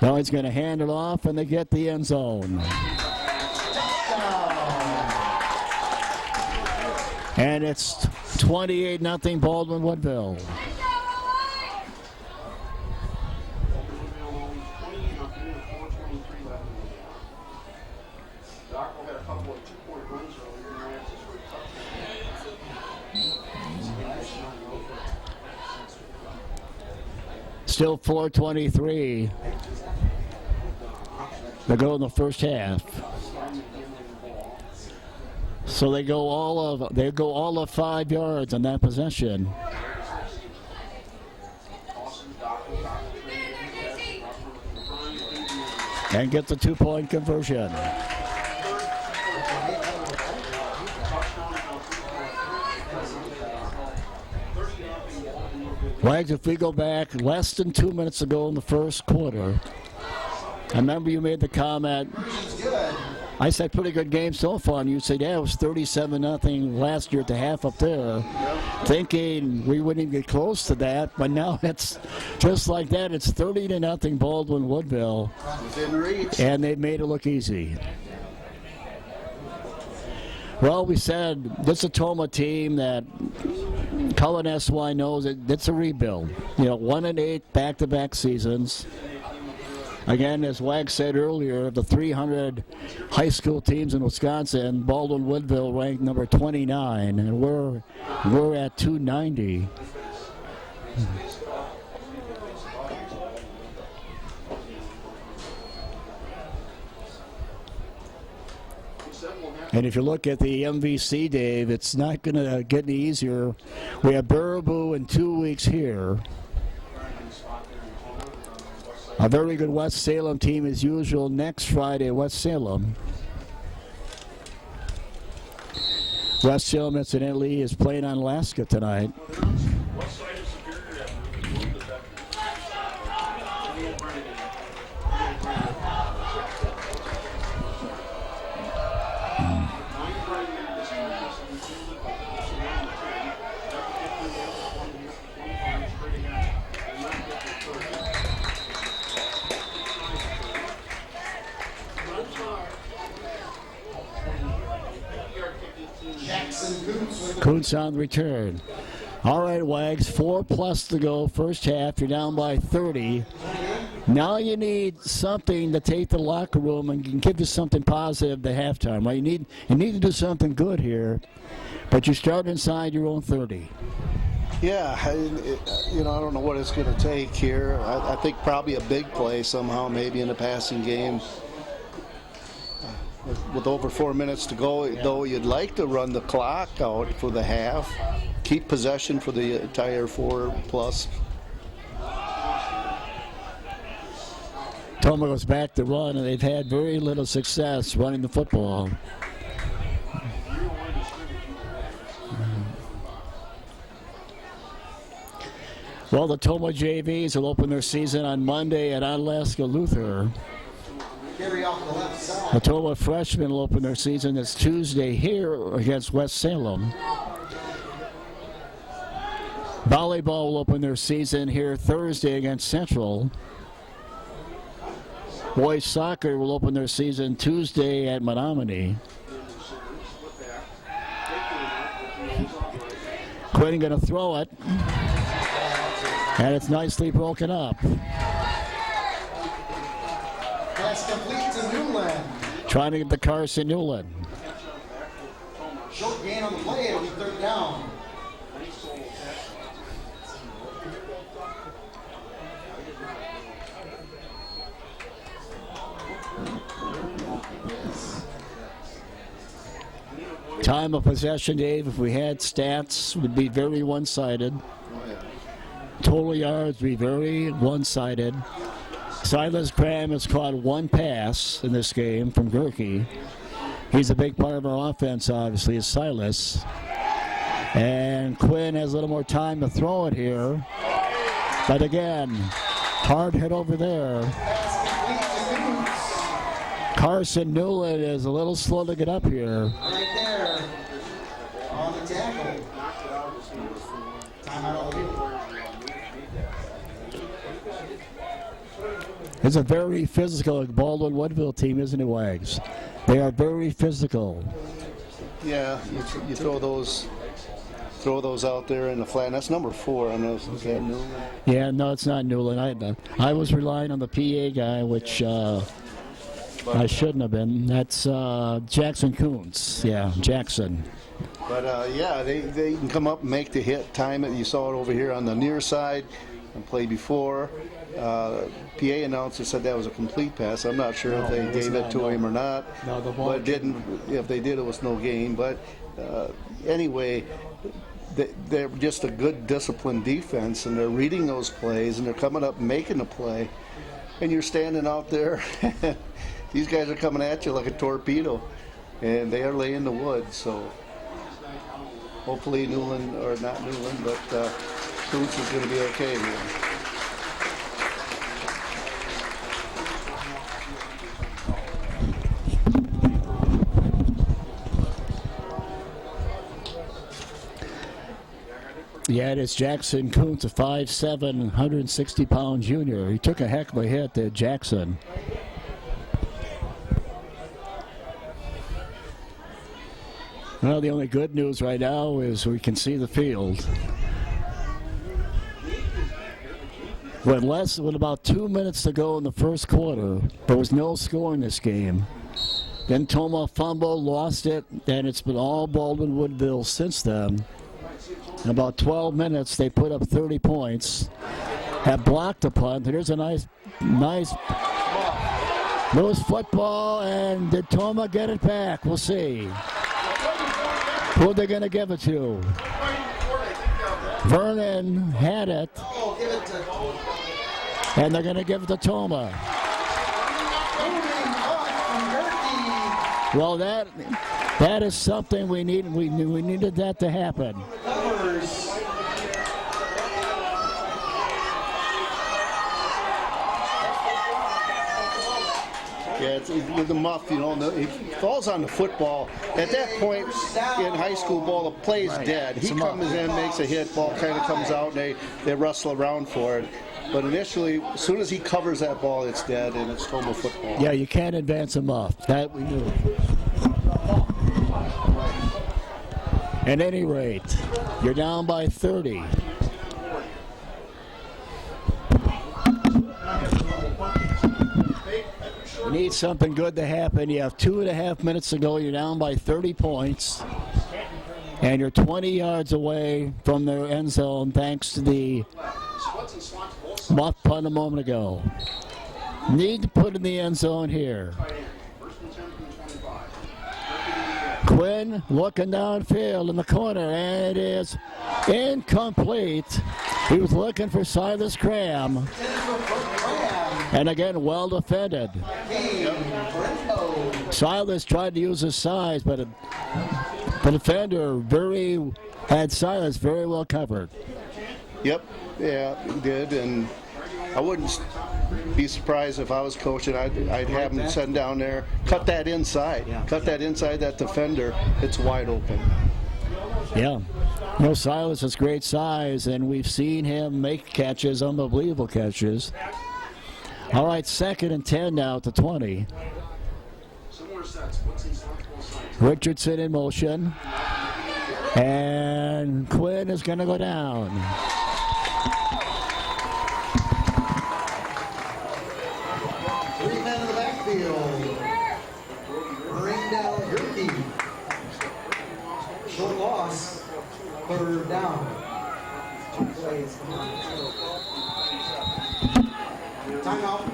Now he's going to hand it off, and they get the end zone. And it's 28-0 Baldwin Woodville. Still 4:23 to go in the first half. So they go all of 5 yards on that possession. And get the 2-point conversion. Wags, if we go back less than 2 minutes ago in the first quarter, I remember you made the comment, I said pretty good game so far, and you said, yeah, it was 37-0 last year at the half up there, thinking we wouldn't even get close to that, but now it's just like that. It's 30-0 Baldwin Woodville, Within reach. and they've made it look easy. Well, we said this is a Tomah team that Cullen SY knows it's a rebuild. 1-8 back-to-back seasons. Again, as Wag said earlier, of the 300 high school teams in Wisconsin, Baldwin Woodville ranked number 29, and we're at 290. And if you look at the MVC, Dave, it's not going to get any easier. We have Baraboo in 2 weeks here. A very good West Salem team as usual next Friday at West Salem. West Salem, incidentally, is playing on Alaska tonight. Kuntz on the return. All right, Wags, 4+ to go, first half. You're down by 30. Now you need something to take the locker room and give you something positive to halftime. Right? You need to do something good here, but you start inside your own 30. Yeah, I don't know what it's going to take here. I think probably a big play somehow, maybe in the passing game. With over 4 minutes to go, though, you'd like to run the clock out for the half, keep possession for the entire 4+. Tomah goes back to run, and they've had very little success running the football. Well, the Tomah JVs will open their season on Monday at Onalaska Luther. Carry off the left side. The Tomah freshmen will open their season this Tuesday here against West Salem. Volleyball will open their season here Thursday against Central. Boys soccer will open their season Tuesday at Menominee. Quinn going to throw it. And it's nicely broken up. Pass complete to Newland. Trying to get the Carson Newland. Short gain on the play, it'll be 3rd down. Time of possession, Dave, if we had stats, would be very one-sided. Total yards would be very one-sided. Silas Graham has caught 1 pass in this game from Gerke. He's a big part of our offense, obviously, is Silas. And Quinn has a little more time to throw it here. But again, hard hit over there. Carson Newland is a little slow to get up here. Right there. On the tackle. Timeout of the game. It's a very physical Baldwin Woodville team, isn't it, Wags? They are very physical. Yeah, you throw those out there in the flat. That's number 4 on those. Is that Newland? Yeah, no, it's not Newland. I was relying on the PA guy, which I shouldn't have been. That's Jackson Coons. Yeah, Jackson. But yeah, they can come up and make the hit, time it. You saw it over here on the near side and play before. PA announcer said that was a complete pass. I'm not sure if they gave it to him or not. No, the ball but didn't. If they did, it was no gain. But anyway, they're just a good, disciplined defense, and they're reading those plays, and they're coming up and making the play. And you're standing out there. These guys are coming at you like a torpedo, and they are laying the wood. So hopefully Newland, or not Newland, but Coots is going to be okay here. Yeah, it's Jackson Kuntz, a 5'7", 160-pound junior. He took a heck of a hit there, Jackson. Well, the only good news right now is we can see the field. With about 2 minutes to go in the first quarter, there was no score in this game. Then Tomah fumbled, lost it, and it's been all Baldwin Woodville since then. In about 12 minutes, they put up 30 points, have blocked a punt. Here's a nice loose football, and did Tomah get it back? We'll see. Who are they going to give it to? Vernon had it, and they're going to give it to Tomah. Well, that is something we need. We needed that to happen. Yeah, it's with the muff, he falls on the football. At that point in high school ball, the play's dead. He comes in, makes a hit, ball kind of comes out, and they wrestle around for it. But initially, as soon as he covers that ball, it's dead, and it's Tomah football. Yeah, you can't advance him off. That we knew. At any rate, you're down by 30. You need something good to happen. You have 2.5 minutes to go. You're down by 30 points. And you're 20 yards away from their end zone thanks to the muff punt a moment ago. Need to put in the end zone here. Quinn looking downfield in the corner, and it is incomplete. He was looking for Silas Cram. And again, well defended. Silas tried to use his size, but the defender had Silas very well covered. Yep, yeah, he did, and I wouldn't be surprised if I was coaching. I'd have him send down there, cut that inside, that defender. It's wide open. Yeah. Silas has great size, and we've seen him make catches, unbelievable catches. All right, 2nd and 10 now at the 20. Richardson in motion. And Quinn is going to go down. Three men in the backfield. Bring down Gerke. Short loss. 3rd down. 2 plays. Timeout.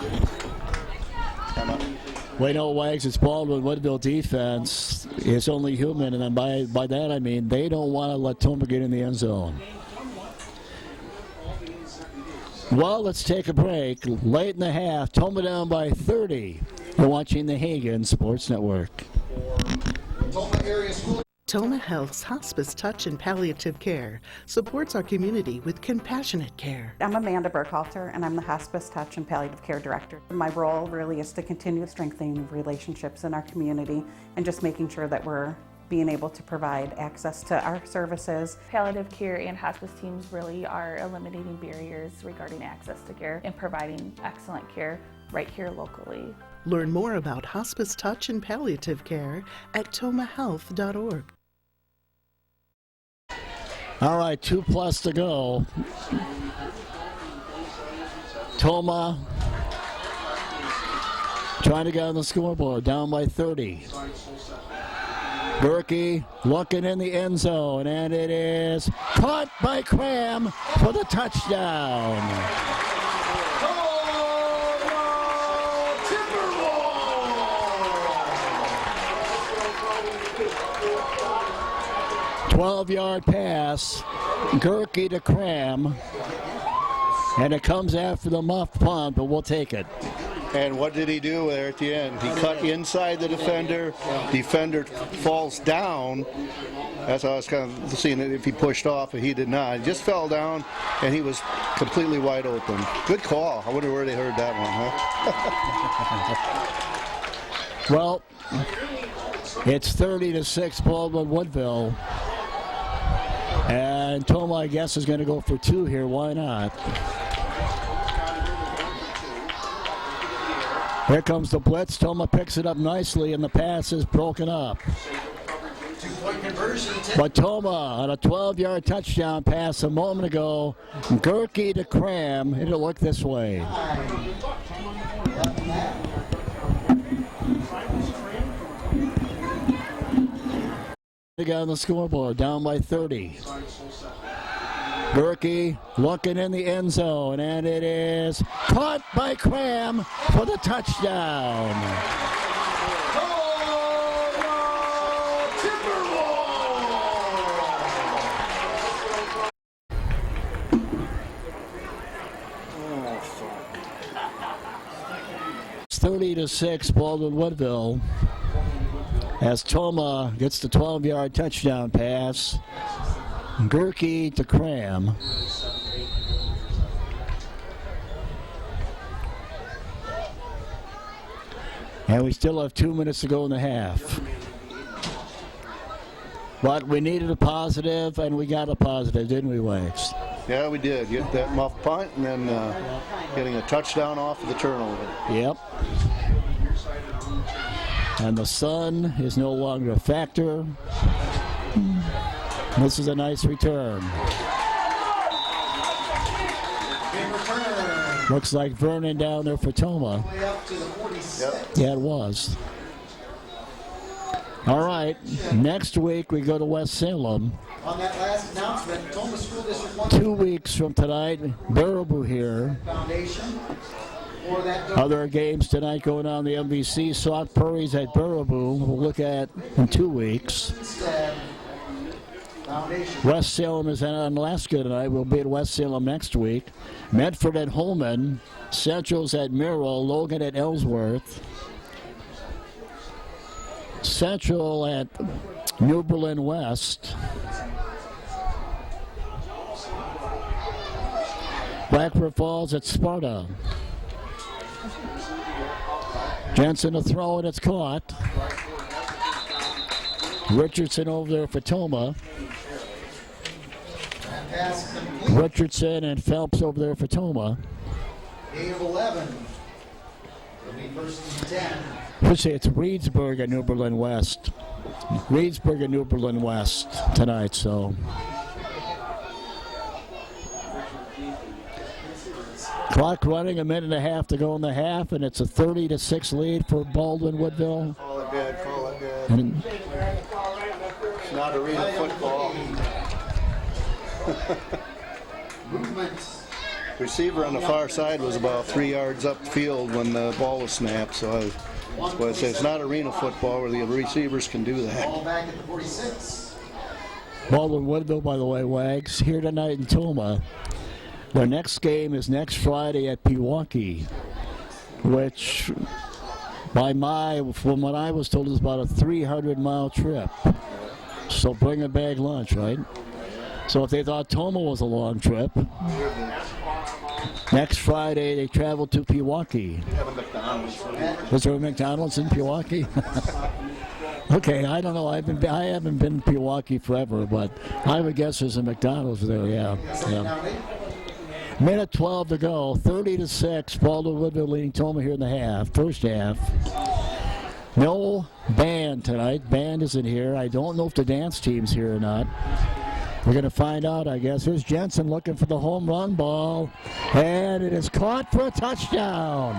Well, Wags, it's Baldwin Woodville defense. It's only human, and then by that I mean they don't want to let Tomah get in the end zone. Well, let's take a break. Late in the half, Tomah down by 30. You're watching the Hagen Sports Network. Tomah Area School. Tomah Health's Hospice Touch and Palliative Care supports our community with compassionate care. I'm Amanda Burkhalter, and I'm the Hospice Touch and Palliative Care Director. My role really is to continue strengthening relationships in our community and just making sure that we're being able to provide access to our services. Palliative care and hospice teams really are eliminating barriers regarding access to care and providing excellent care right here locally. Learn more about Hospice Touch and Palliative Care at tomahhealth.org. All right, 2+ to go. Tomah trying to get on the scoreboard, down by 30. Gerke looking in the end zone, and it is caught by Cram for the touchdown. 12-yard pass, Gerke to Cram, and it comes after the muff punt, but we'll take it. And what did he do there at the end? He cut inside the defender. Defender falls down. That's how I was kind of seeing it if he pushed off, but he did not. He just fell down, and he was completely wide open. Good call. I wonder where they heard that one, huh? Well, it's 30-6, Baldwin Woodville. And Tomah, I guess, is going to go for 2 here. Why not? Here comes the blitz. Tomah picks it up nicely, and the pass is broken up. But Tomah on a 12-yard touchdown pass a moment ago. Gerke to Cram. It'll look this way. They got on the scoreboard, down by 30. Gerke looking in the end zone, and it is caught by Cram for the touchdown. It's 30-6, Baldwin Woodville, as Tomah gets the 12-yard touchdown pass. Gerke to Cram. And we still have 2 minutes to go in the half. But we needed a positive, and we got a positive, didn't we, Wags? Yeah, we did. Get that muff punt, and then getting a touchdown off of the turnover. Yep. And the sun is no longer a factor. This is a nice return. Looks like Vernon down there for Tomah. Yep. Yeah, it was. All right, next week we go to West Salem. On that last announcement, Tomah School District 1 2 weeks from tonight, Baraboo here. Foundation for that Other games tonight going on the MVC. Sauk Prairies at Baraboo. We'll look at in 2 weeks. Foundation. West Salem is in Alaska tonight. We'll be at West Salem next week. Medford at Holman. Central's at Merrill. Logan at Ellsworth. Central at New Berlin West. Blackbird Falls at Sparta. Jensen to throw and it's caught. Richardson over there for Tomah. Pass complete. Richardson and Phelps over there for Tomah. 8 of 11. It'll be first and 10. Let's say it's Reedsburg at New Berlin West. Reedsburg at New Berlin West tonight, so. Clock running, 1.5 minutes to go in the half, and it's a 30-6 lead for Baldwin Woodville. Call it good, call it good. And It's not arena football. Movement. Receiver on the far side was about 3 yards upfield when the ball was snapped, so that's why I say it's not arena football where the receivers can do that. Ball back at the 46. Baldwin Woodville, by the way, Wags, here tonight in Tomah. Their next game is next Friday at Pewaukee, which, from what I was told, is about a 300-mile trip. So bring a bag lunch, right? So if they thought Tomah was a long trip, next Friday they travel to Pewaukee. Is there a McDonald's in Pewaukee? Okay, I don't know. I haven't been to Pewaukee forever, but I would guess there's a McDonald's there. Yeah. Minute 12 to go. 30-6. Baldwin Woodville leading Tomah here in the half. First half. No band tonight. Band isn't here. I don't know if the dance team's here or not. We're going to find out, I guess. Here's Jensen looking for the home run ball. And it is caught for a touchdown.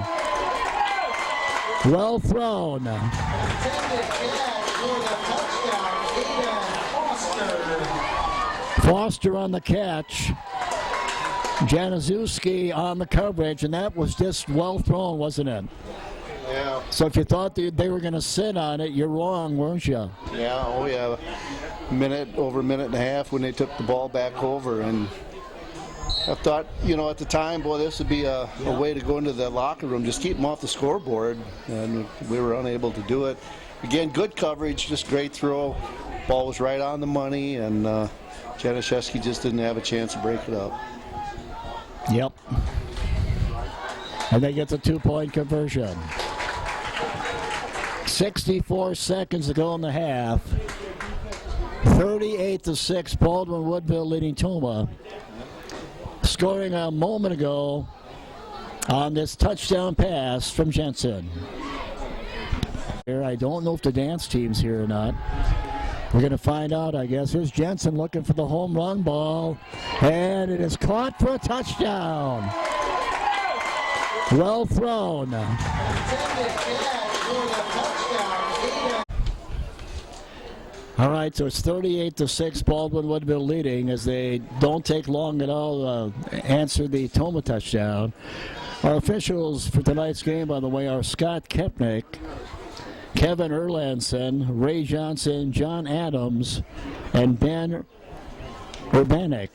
Well thrown. Foster on the catch. Januszewski on the coverage, and that was just well thrown, wasn't it? Yeah. So if you thought they were going to sit on it, you're wrong, weren't you? Yeah, oh yeah. Over a minute and a half when they took the ball back over, and I thought, at the time, boy, this would be a way to go into the locker room, just keep them off the scoreboard, and we were unable to do it. Again, good coverage, just great throw. Ball was right on the money, and Januszewski just didn't have a chance to break it up. Yep. And they get the 2-point conversion. 64 seconds to go in the half. 38-6, Baldwin Woodville leading Tomah. Scoring a moment ago on this touchdown pass from Jensen. I don't know if the dance team's here or not. We're going to find out, I guess. Here's Jensen looking for the home run ball. And it is caught for a touchdown. Well thrown. All right, so it's 38-6, Baldwin Woodville leading as they don't take long at all to answer the Tomah touchdown. Our officials for tonight's game, by the way, are Scott Kepnick, Kevin Erlandson, Ray Johnson, John Adams, and Ben Urbanek.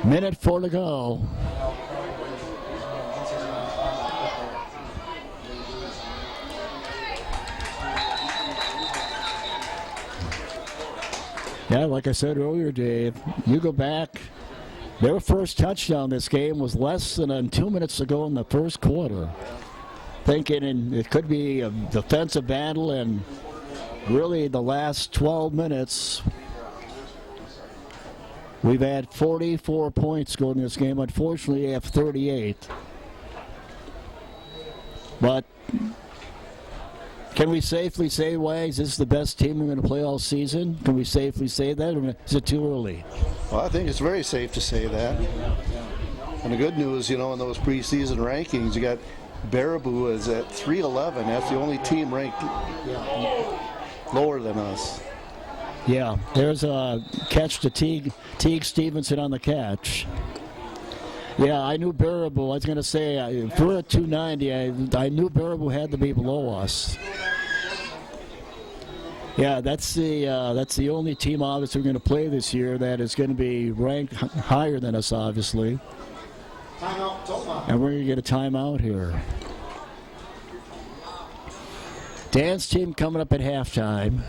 Minute 4 to go. Yeah, like I said earlier, Dave, you go back. Their first touchdown this game was less than 2 minutes ago in the first quarter. Thinking it could be a defensive battle, and really the last 12 minutes, we've had 44 points scored in this game. Unfortunately, they have 38. But can we safely say, Wags, this is the best team we're going to play all season? Can we safely say that, or is it too early? Well, I think it's very safe to say that. And the good news, in those preseason rankings, you got Baraboo is at 311. That's the only team ranked lower than us. Yeah, there's a catch to Teague Stevenson on the catch. Yeah, I knew Baraboo. I was going to say, if we're at 290, I knew Baraboo had to be below us. Yeah, that's the only team, obviously, we're going to play this year that is going to be ranked higher than us, obviously. Timeout, Tomah. And we're going to get a timeout here. Dan's team coming up at halftime.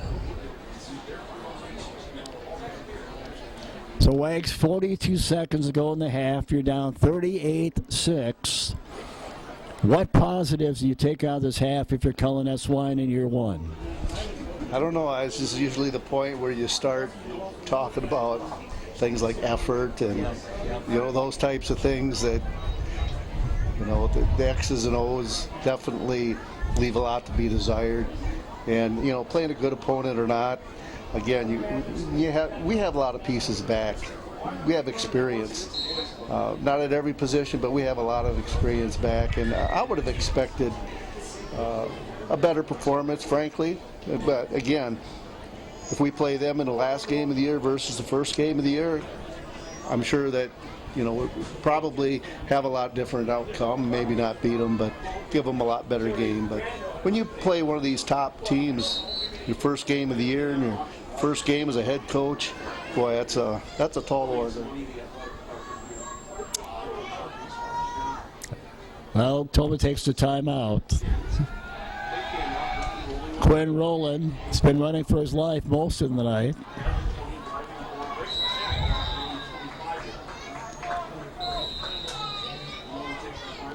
So Wags, 42 seconds to go in the half. You're down 38-6. What positives do you take out of this half if you're Cullen S. Wine in year one? I don't know. This is usually the point where you start talking about things like effort and those types of things that the X's and O's definitely leave a lot to be desired. And playing a good opponent or not, again, we have a lot of pieces back. We have experience, not at every position, but we have a lot of experience back. And I would have expected a better performance, frankly. But again, if we play them in the last game of the year versus the first game of the year, I'm sure that we'll probably have a lot different outcome. Maybe not beat them, but give them a lot better game. But when you play one of these top teams, your first game of the year and your first game as a head coach, boy, that's a tall order. Well, Tomah takes the timeout. Quinn Rowland has been running for his life most of the night.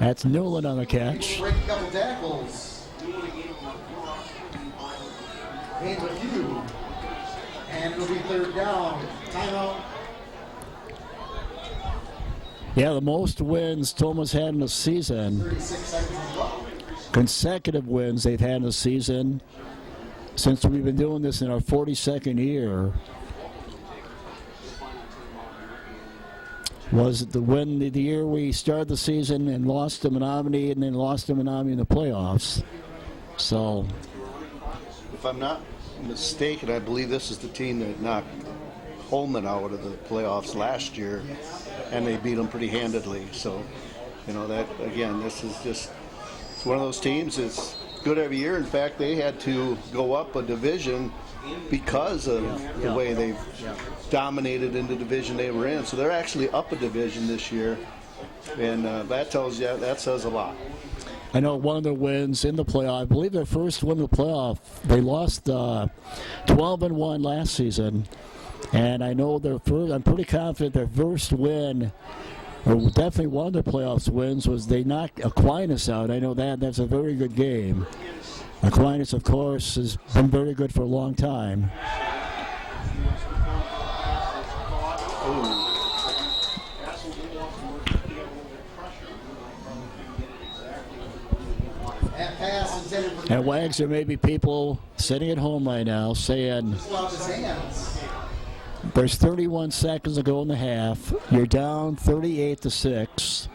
That's Newland on the catch. Break a couple tackles. Gain a few. And it'll be third down. Timeout. Yeah, the most wins Tomah's had in a season. 36 seconds on the clock. Consecutive wins they've had in a season since we've been doing this in our 42nd year. Was the year we started the season and lost to Menominee and then lost to Menominee in the playoffs. So, if I'm not mistaken, I believe this is the team that knocked Holman out of the playoffs last year, and they beat them pretty handedly. So, that again, this is just it's one of those teams that's good every year. In fact, they had to go up a division because of the way they've dominated in the division they were in. So they're actually up a division this year, and that says a lot. I know one of their wins in the playoff, I believe their first win in the playoff, they lost 12-1 last season, and I know I'm pretty confident their first win, or definitely one of their playoffs wins, was they knocked Aquinas out. I know that's a very good game. Aquinas, of course, has been very good for a long time. And Wags, there may be people sitting at home right now saying, there's 31 seconds to go in the half. You're down 38-6.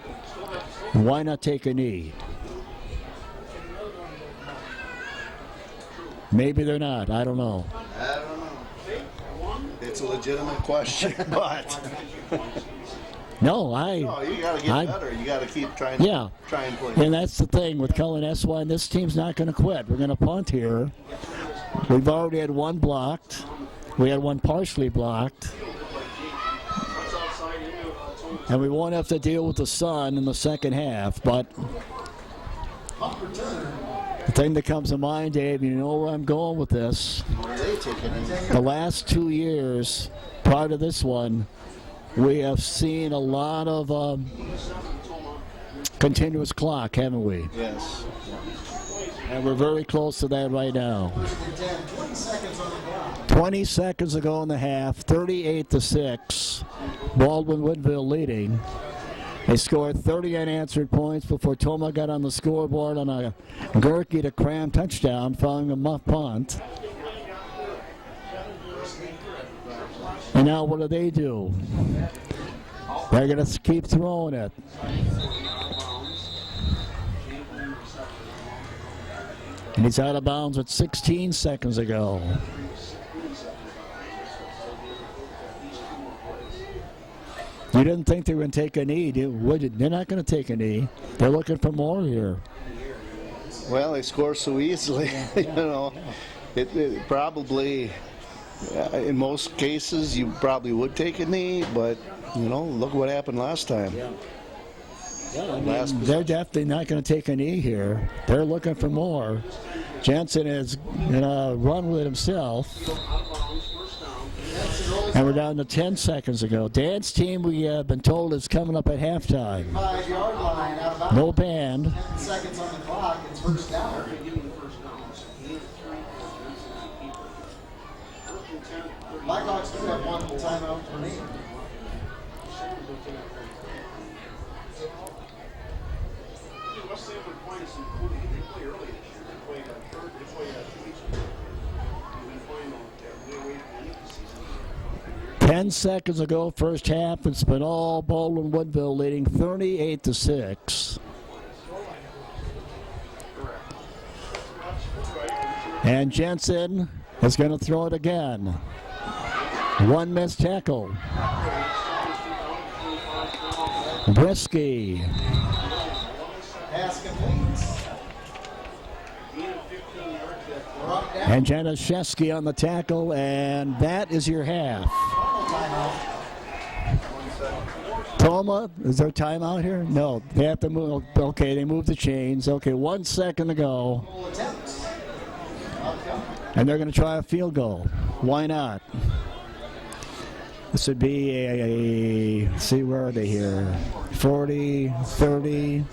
Why not take a knee? Maybe they're not. I don't know. I don't know. It's a legitimate question, but No, you got to get better. You got to keep trying. Try and play. And that's the thing with Cullen S.Y. This team's not going to quit. We're going to punt here. We've already had one blocked. We had one partially blocked. And we won't have to deal with the sun in the second half. But the thing that comes to mind, Dave, you know where I'm going with this. The last 2 years, prior to this one, we have seen a lot of continuous clock, haven't we? Yes. And we're very close to that right now. 20 seconds to go in the half, 38-6. Baldwin Woodville leading. They scored 30 unanswered points before Tomah got on the scoreboard on a Gerke to Cram touchdown following a muff punt. And now what do? They're going to keep throwing it. And he's out of bounds with 16 seconds ago. You didn't think they were going to take a knee, would you? They're not going to take a knee. They're looking for more here. Well, they score so easily. You know, it probably, in most cases, you probably would take a knee, but, you know, look what happened last time. Yeah, I mean, they're definitely not going to take a knee here. They're looking for more. Jensen is going to run with himself. And we're down to 10 seconds ago. Dan's team, we have been told, is coming up at halftime. 5-yard line out of bounds. No band. 10 seconds on the clock. It's first down. Blackhawks do have one timeout remaining. West Sam would play some footy. They play early this year. They play 2 weeks ago. They've been playing way away from the end of the season. 10 seconds ago, first half, it's been all Baldwin Woodville leading 38-6. And Jensen is going to throw it again. One missed tackle. Brisky. Pass complete. And Januszewski on the tackle, and that is your half. Tomah, is there timeout here? No, they have to move. Okay, they moved the chains. Okay, 1 second to go. And they're going to try a field goal. Why not? This would be a let's see, where are they here? 40, 30.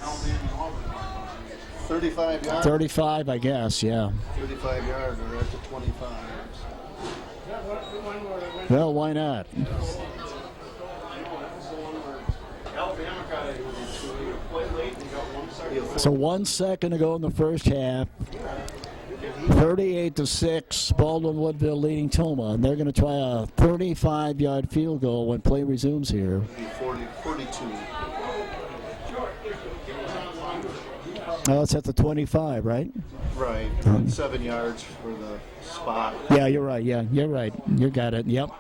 35 yards. 35, I guess, yeah. 35 yards, or at the 25. Well, why not? So 1 second to go in the first half. 38-6, Baldwin Woodville leading Tomah, and they're going to try a 35-yard field goal when play resumes here. 42. Oh, it's at the 25, right? Right. 7 yards for the spot. Yeah, you're right. Yeah, you're right. You got it. Yep.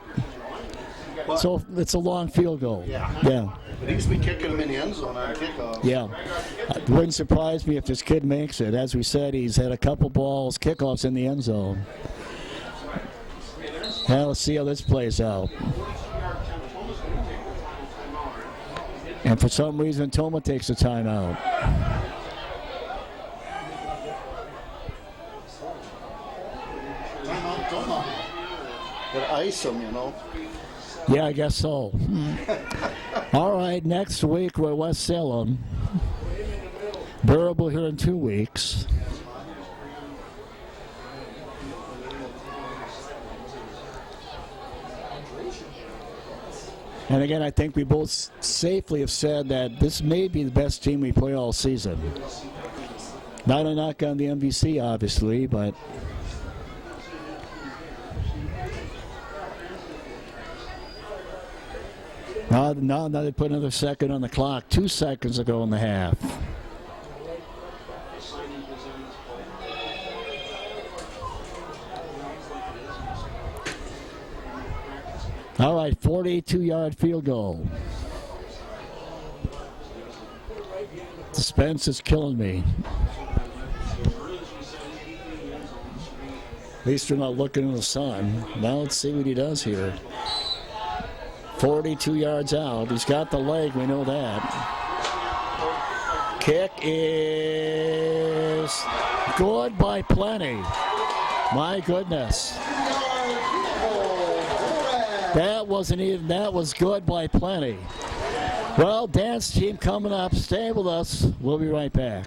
But, So it's a long field goal. Yeah. But he's been kicking them in the end zone on kickoff. Yeah. It wouldn't surprise me if this kid makes it. As we said, he's had a couple balls, kickoffs in the end zone. Now let's see how this plays out. And for some reason, Tomah takes a timeout. Timeout, Tomah. Gotta ice them, you know. Yeah, I guess so. All right, next week we're West Salem. Burrable here in 2 weeks. And again, I think we both safely have said that this may be the best team we play all season. Not a knock on the MVC, obviously, but now they put another second on the clock. 2 seconds to go in the half. All right, 42-yard field goal. Suspense is killing me. At least we're not looking in the sun. Now let's see what he does here. 42 yards out. He's got the leg, we know that. Kick is good by plenty. My goodness. That was good by plenty. Well, Dan's team coming up. Stay with us. We'll be right back.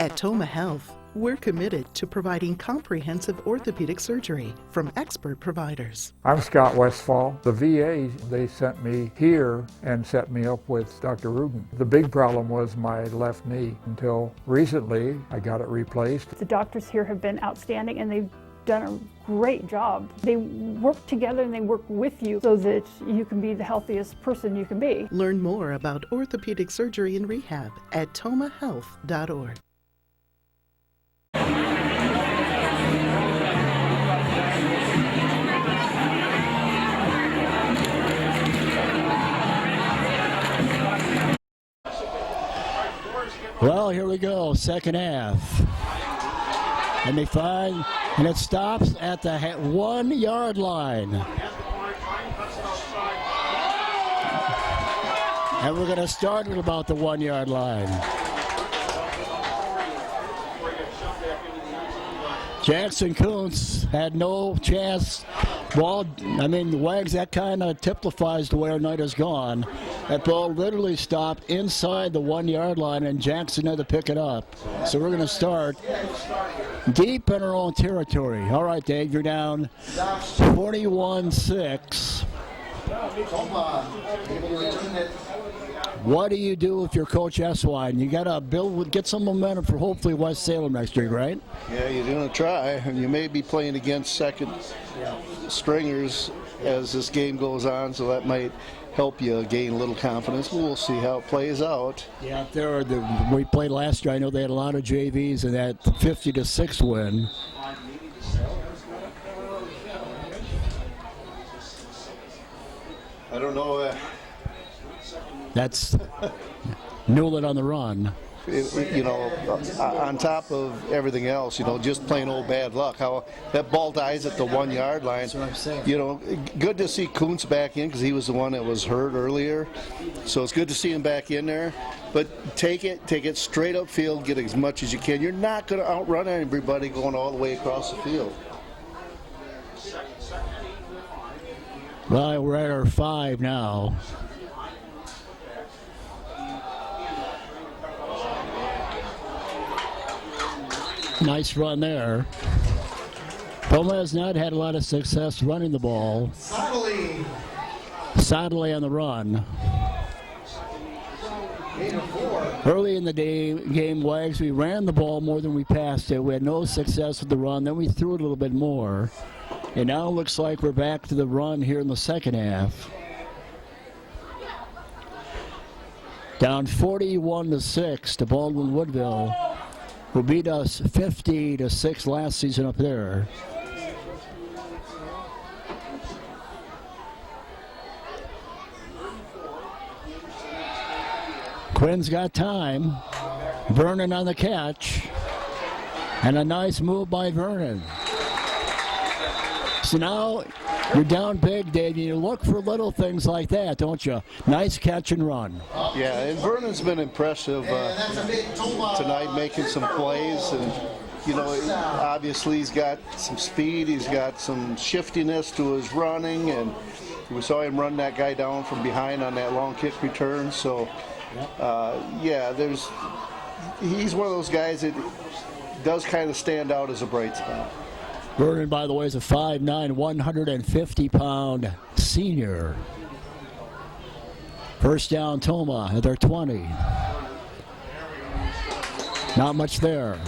At Tomah Health, we're committed to providing comprehensive orthopedic surgery from expert providers. I'm Scott Westfall. The VA, they sent me here and set me up with Dr. Rubin. The big problem was my left knee. Until recently, I got it replaced. The doctors here have been outstanding, and they've done a great job. They work together and they work with you so that you can be the healthiest person you can be. Learn more about orthopedic surgery and rehab at tomahhealth.org. Well, here we go, second half. And they find, and it stops at the 1 yard line. And we're going to start at about the 1 yard line. Jackson Kuntz had no chance. Ball, Wags, that kind of typifies the way our night has gone. That ball literally stopped inside the 1 yard line, and Jackson had to pick it up. So we're going to start deep in our own territory. All right, Dave, you're down 21-6. What do you do if you're Coach Eswine? You got to get some momentum for hopefully West Salem next week, right? Yeah, you're going to try, and you may be playing against second stringers as this game goes on, so that might help you gain a little confidence. We'll see how it plays out. Yeah, we played last year. I know they had a lot of JVs in that 50-6 win. I don't know. That's Newland on the run. On top of everything else, just plain old bad luck. How that ball dies at the 1 yard line. That's what I'm saying. Good to see Kuntz back in because he was the one that was hurt earlier. So it's good to see him back in there. But take it straight upfield, get as much as you can. You're not going to outrun everybody going all the way across the field. Well, we're at our 5 now. Nice run there. Tomah has not had a lot of success running the ball. Sadly on the run. Early in the game, Wags, we ran the ball more than we passed it. We had no success with the run. Then we threw it a little bit more. And now it looks like we're back to the run here in the second half. Down 41-6 to Baldwin Woodville, who beat us 50-6 last season up there. Quinn's got time. Vernon on the catch. And a nice move by Vernon. So now you're down big, Dave. You look for little things like that, don't you? Nice catch and run. Yeah, and Vernon's been impressive tonight, making some plays. And, obviously he's got some speed. He's got some shiftiness to his running. And we saw him run that guy down from behind on that long kick return. So, he's one of those guys that does kind of stand out as a bright spot. Vernon, by the way, is a 5'9", 150-pound senior. First down, Tomah at their 20. Not much there.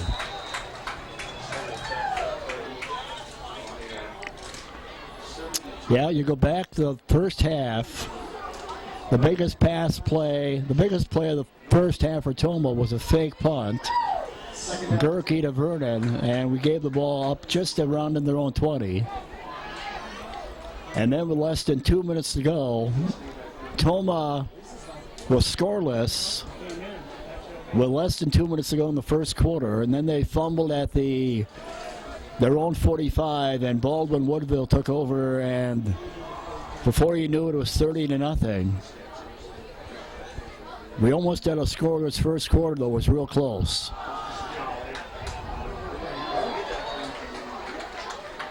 Yeah, you go back to the first half. The biggest play of the first half for Tomah was a fake punt. Gerke to Vernon, and we gave the ball up just around in their own 20. And then with less than 2 minutes to go, Tomah was scoreless with less than 2 minutes to go in the first quarter, and then they fumbled at their own 45, and Baldwin Woodville took over, and before you knew it was 30-0. We almost had a scoreless first quarter, though. It was real close.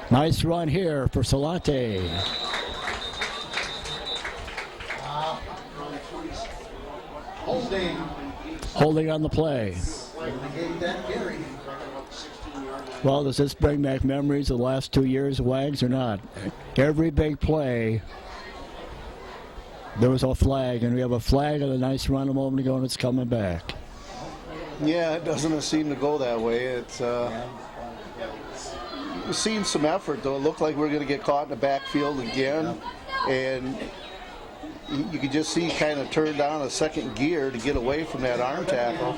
Nice run here for Salate. Holding on the play. They gave that carry. Well, does this bring back memories of the last 2 years, Wags, or not? Every big play, there was a flag, and we have a flag and a nice run a moment ago, and it's coming back. Yeah, it doesn't seem to go that way. It's we've seen some effort, though. It looked like we're going to get caught in the backfield again, and you could just see kind of turn down a second gear to get away from that arm tackle.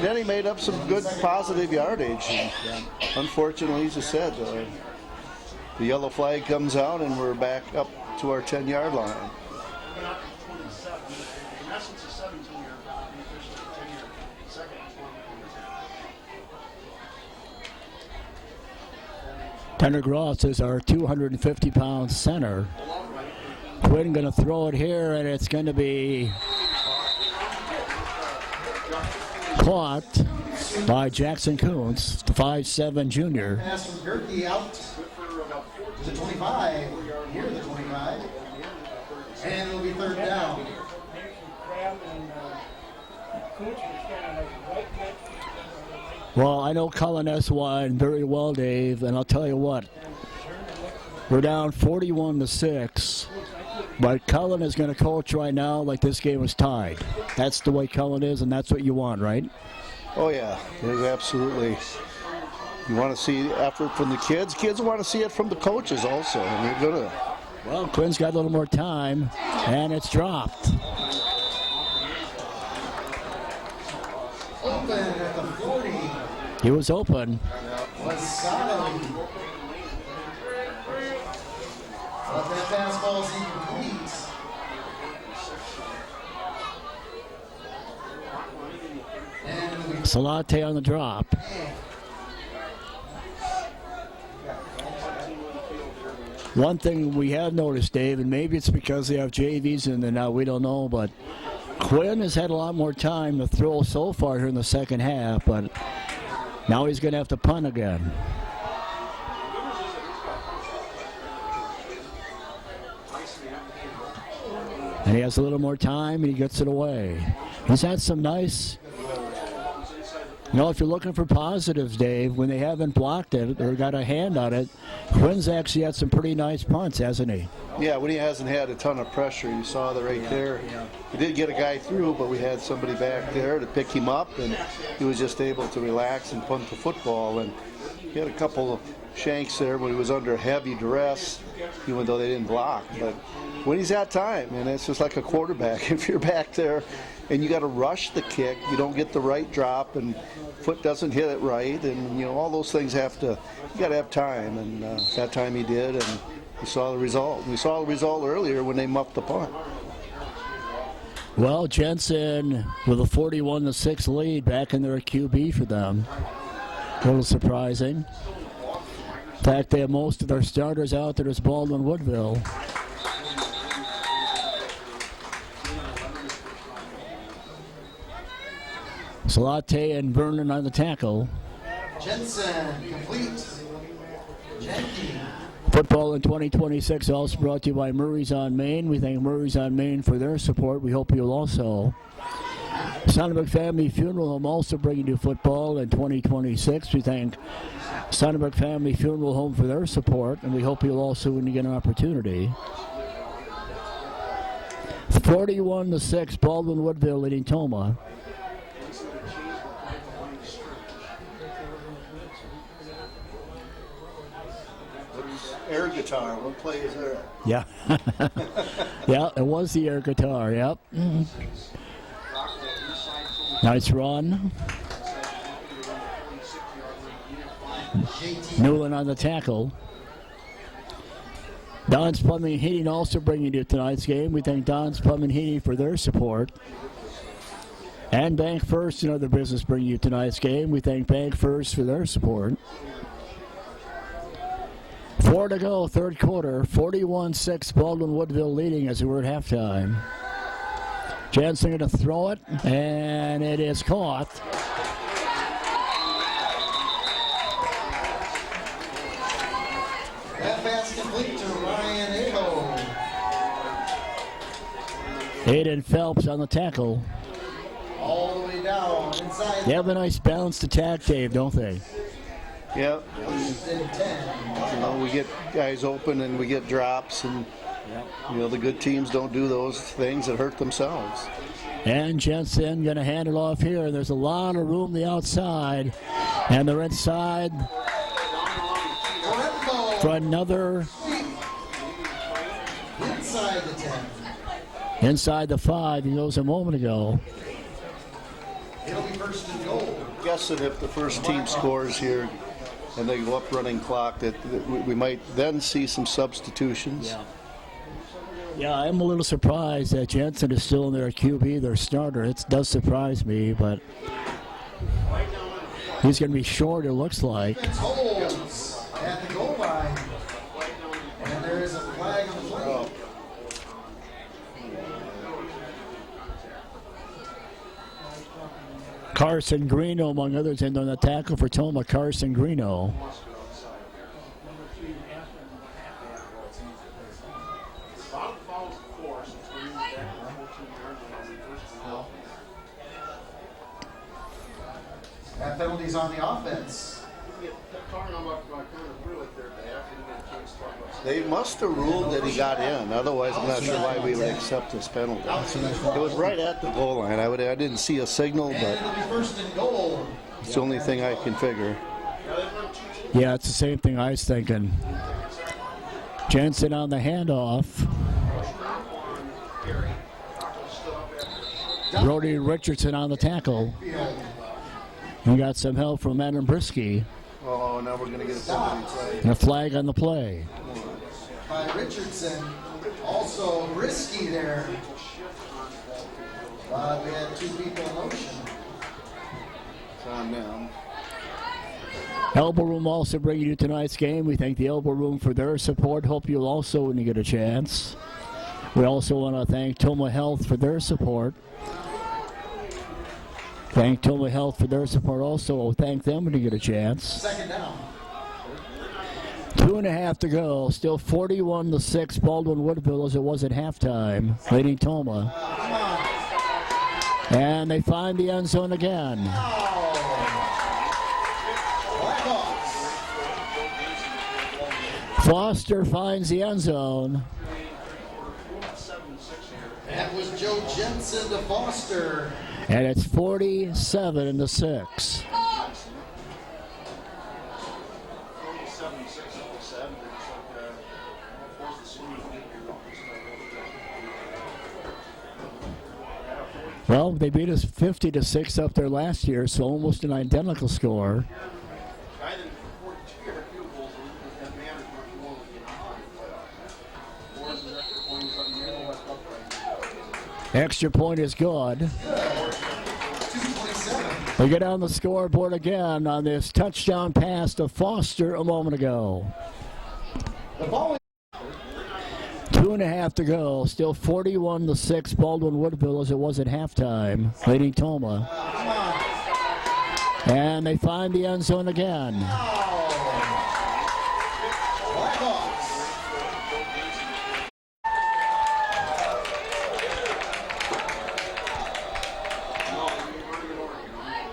Then he made up some good positive yardage. And unfortunately, as I said, the yellow flag comes out, and we're back up to our 10-yard line. In essence, a 17-yard penalty, officially a 10-yard second and 20. Tanner Gross is our 250-pound center. Quinn going to throw it here, and it's going to be caught by Jackson Kuntz, the 5'7" junior. Pass from Gerke out to the 25. Near the 25. And it'll be third down. Well, I know Cullen S1 very well, Dave, and I'll tell you what. We're down 41-6, but Cullen is going to coach right now like this game was tied. That's the way Cullen is, and that's what you want, right? Oh, yeah, there's absolutely. You want to see effort from the kids. Kids want to see it from the coaches also, and you're going to. Well, Quinn's got a little more time, and it's dropped. Open at the 40. He was open. Was solid. But that pass ball's incomplete. And Salate on the drop. One thing we have noticed, Dave, and maybe it's because they have JVs in there now, we don't know, but Quinn has had a lot more time to throw so far here in the second half, but now he's going to have to punt again. And he has a little more time, and he gets it away. He's had some nice... You know, if you're looking for positives, Dave, when they haven't blocked it or got a hand on it, Quinn's actually had some pretty nice punts, hasn't he? Yeah, when he hasn't had a ton of pressure, you saw that right there. We did get a guy through, but we had somebody back there to pick him up, and he was just able to relax and punt the football. And he had a couple of shanks there when he was under heavy duress, even though they didn't block. But when he's at time, and it's just like a quarterback, if you're back there and you got to rush the kick, you don't get the right drop, and foot doesn't hit it right, and you know all those things have to. You got to have time, and that time he did, and we saw the result. We saw the result earlier when they muffed the punt. Well, Jensen with a 41-6 lead back in their QB for them. A little surprising. In fact, they have most of their starters out there as Baldwin Woodville. Salate and Vernon on the tackle. Jensen, complete. Jenke. Football in 2026 also brought to you by Murray's on Main. We thank Murray's on Main for their support. We hope you'll also. Sonnenberg Family Funeral Home also bringing you football in 2026. We thank Sonnenberg Family Funeral Home for their support, and we hope you'll also, when you get an opportunity. 41-6, Baldwin Woodville leading Tomah. Air guitar, what play is there? Yeah. Yeah, it was the air guitar, yep. Nice run. Newland on the tackle. Don's Plumbing and Heating also bringing you tonight's game. We thank Don's Plumbing and Heating for their support. And Bank First, another business bringing you tonight's game. We thank Bank First for their support. 4 to go, third quarter. 41-6, Baldwin Woodville leading as we were at halftime. Jansen going to throw it, and it is caught. That pass complete to Ryan Aho. Aiden Phelps on the tackle. All the way down They have a nice balanced attack, Dave, don't they? Yeah. You know, we get guys open and we get drops, and you know the good teams don't do those things that hurt themselves. And Jensen going to hand it off here. There's a lot of room the outside, and they're inside for another. Inside the 10. Inside the 5. He goes a moment ago. It'll be first and goal. I'm guessing if the first team scores here and they go up running clock, that we might then see some substitutions. Yeah, I'm a little surprised that Jensen is still in their QB, their starter. It does surprise me, but he's going to be short, it looks like. Defense holds at the goal line. And there is a flag on the play. Carson Greeno, among others, in on the tackle for Tomah. Carson Greeno. That penalty's on the offense. They must have ruled that he got in. Otherwise, I'm not sure why we would accept this penalty. It was right at the goal line. I didn't see a signal, And but it'll be first and goal. it's the only thing I can figure. Yeah, it's the same thing I was thinking. Jensen on the handoff. Brody Richardson on the tackle. We got some help from Adam Brisky. Oh, now we're going to get a penalty play. And a flag on the play. By Richardson. Also Brisky there. We had 2 people in motion. It's on them. Elbow Room also bringing you tonight's game. We thank the Elbow Room for their support. Hope you'll also, when you get a chance. We also want to thank Tomah Health for their support. Thank Tomah Health for their support also. We'll thank them when you get a chance. Second down. 2.5 to go. Still 41-6 Baldwin Woodville as it was at halftime, leading Tomah. And they find the end zone again. Foster finds the end zone. That was Joe Jensen to Foster. And it's 47-6. Well, they beat us 50-6 up there last year, so almost an identical score. Extra point is good. We get on the scoreboard again on this touchdown pass to Foster a moment ago. 2.5 to go. Still 41-6 Baldwin Woodville as it was at halftime, leading Tomah. And they find the end zone again.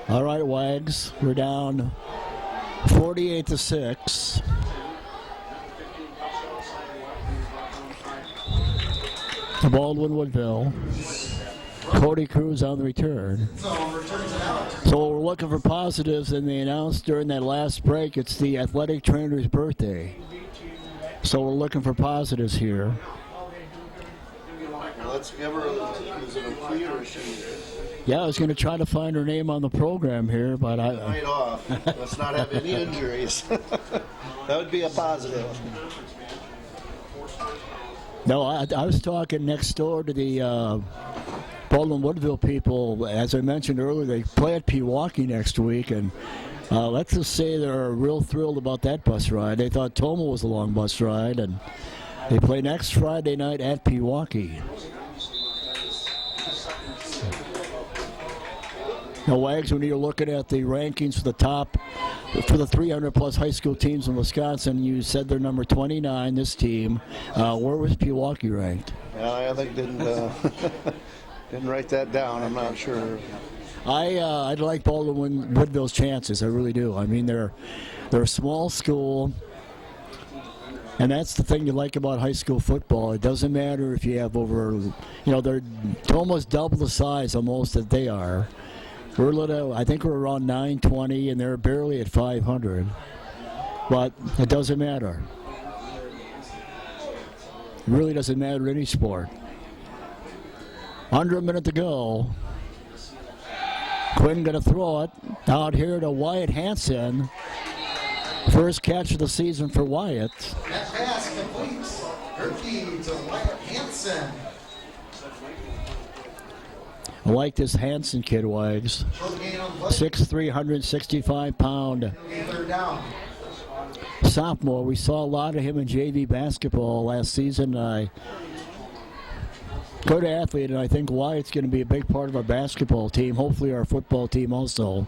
All right, Wags, we're down 48-6. To Baldwin Woodville. Cody Cruz on the return. So we're looking for positives, and they announced during that last break it's the athletic trainer's birthday. So we're looking for positives here. Let's give her is it a plea or a she? Yeah, I was going to try to find her name on the program here, but Night off. Let's not have any injuries. That would be a positive. No, I was talking next door to the Baldwin Woodville people. As I mentioned earlier, they play at Pewaukee next week, and let's just say they're real thrilled about that bus ride. They thought Tomah was a long bus ride, and they play next Friday night at Pewaukee. Now, Wags, when you're looking at the rankings for the top, for the 300-plus high school teams in Wisconsin, you said they're number 29, this team. Where was Pewaukee ranked? I think didn't write that down. I'm not sure. I'd like Baldwin Woodville's chances. I really do. I mean, they're a small school, and that's the thing you like about high school football. It doesn't matter if you have over, they're almost double the size almost that they are. We're little. I think we're around 920, and they're barely at 500. But it doesn't matter. It really doesn't matter in any sport. Under a minute to go. Quinn going to throw it out here to Wyatt Hansen. First catch of the season for Wyatt. That pass completes. Herky to Wyatt Hansen. I like this Hansen kid, Wags. 6'3", 165-pound Third down. sophomore. We saw a lot of him in JV basketball last season. Good athlete, and I think Wyatt's going to be a big part of our basketball team, hopefully our football team also.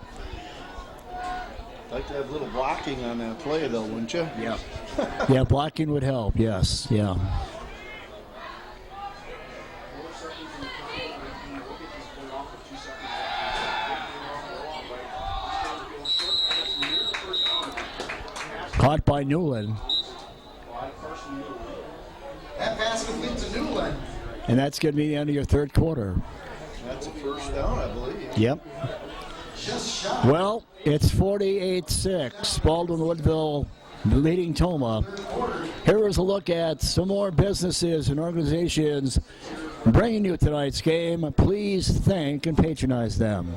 Like to have a little blocking on that play, though, wouldn't you? Yeah. Yeah, blocking would help, yes, yeah. Caught by Newland. That pass complete to Newland. And that's going to be the end of your third quarter. That's a first down, I believe. Yep. Just shot. Well, it's 48-6. Baldwin Woodville leading Tomah. Here is a look at some more businesses and organizations bringing you tonight's game. Please thank and patronize them.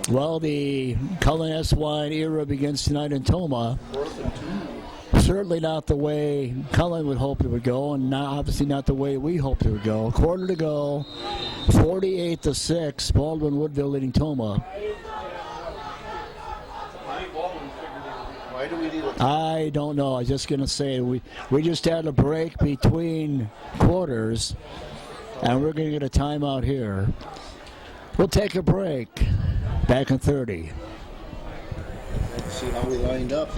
Well, the Cullen S. Wine era begins tonight in Tomah. Certainly not the way Cullen would hope it would go, and obviously not the way we hoped it would go. A quarter to go, 48-6, Baldwin Woodville leading Tomah. Why do we need a... I don't know. I was just going to say, we just had a break between quarters, and we're going to get a timeout here. We'll take a break. Back in 30. Let's see how we lined up.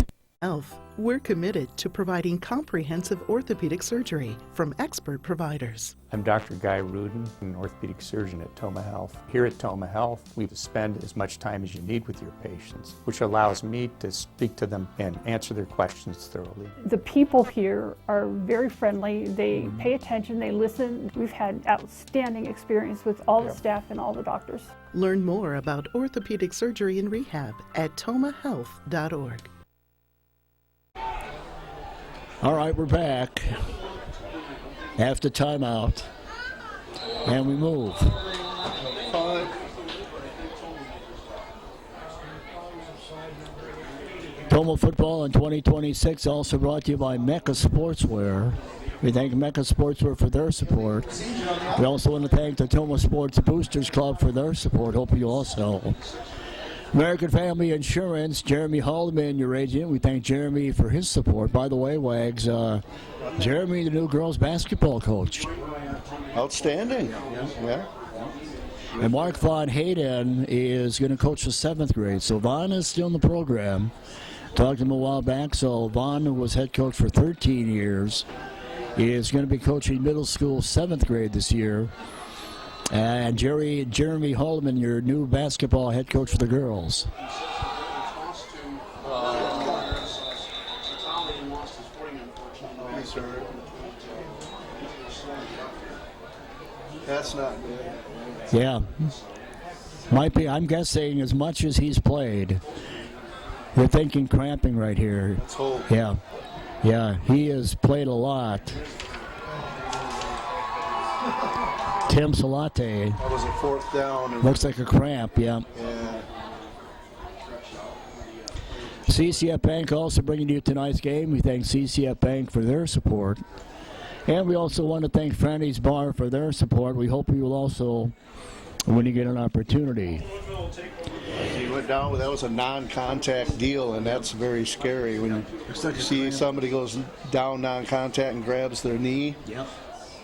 Health. We're committed to providing comprehensive orthopedic surgery from expert providers. I'm Dr. Guy Rudin, an orthopedic surgeon at Tomah Health. Here at Tomah Health, we spend as much time as you need with your patients, which allows me to speak to them and answer their questions thoroughly. The people here are very friendly. They pay attention, they listen. We've had outstanding experience with all the staff and all the doctors. Learn more about orthopedic surgery and rehab at tomahhealth.org. All right, we're back after timeout, and we move. Tomah football in 2026 also brought to you by Mecca Sportswear. We thank Mecca Sportswear for their support. We also want to thank the Tomah Sports Boosters Club for their support. Hope you also. American Family Insurance, Jeremy Haldeman, your agent. We thank Jeremy for his support. By the way, Wags, Jeremy, the new girls basketball coach. Outstanding. Yeah. And Mark Von Hayden is going to coach the 7th grade. So Vaughn is still in the program. Talked to him a while back. So Vaughn was head coach for 13 years. He is going to be coaching middle school 7th grade this year. And Jeremy Haldeman, your new basketball head coach for the girls. That's not good. Yeah. Might be, I'm guessing, as much as he's played, we're thinking cramping right here. Let's hope. Yeah. Yeah, he has played a lot. Tim Salate. That was a 4th down. Looks like a cramp, yeah. Yeah. CCF Bank also bringing you tonight's game. We thank CCF Bank for their support. And we also want to thank Franny's Bar for their support. We hope you will also when you get an opportunity. He went down, that was a non-contact deal, and that's very scary when you see somebody goes down non-contact and grabs their knee. Yep.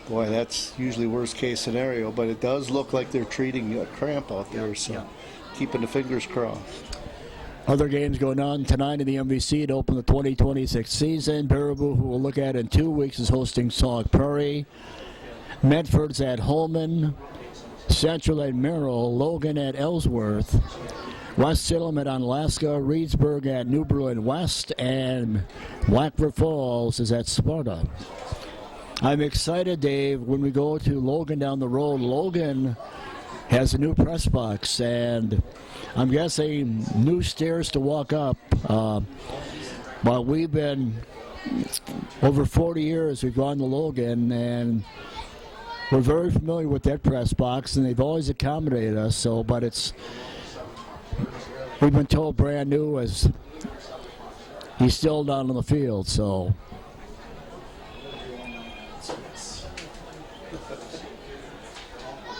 Boy, that's usually worst case scenario, but it does look like they're treating a cramp out there, so keeping the fingers crossed. Other games going on tonight in the MVC to open the 2026 season. Baraboo, who we'll look at in 2 weeks, is hosting Sauk Prairie. Medford's at Holman. Central at Merrill. Logan at Ellsworth. West Salem at Onalaska. Reedsburg at New Berlin West. And Blackford Falls is at Sparta. I'm excited, Dave, when we go to Logan down the road. Logan has a new press box, and I'm guessing new stairs to walk up. But we've been, over 40 years, we've gone to Logan, and we're very familiar with that press box, and they've always accommodated us. So, but we've been told brand new as he's still down on the field, so.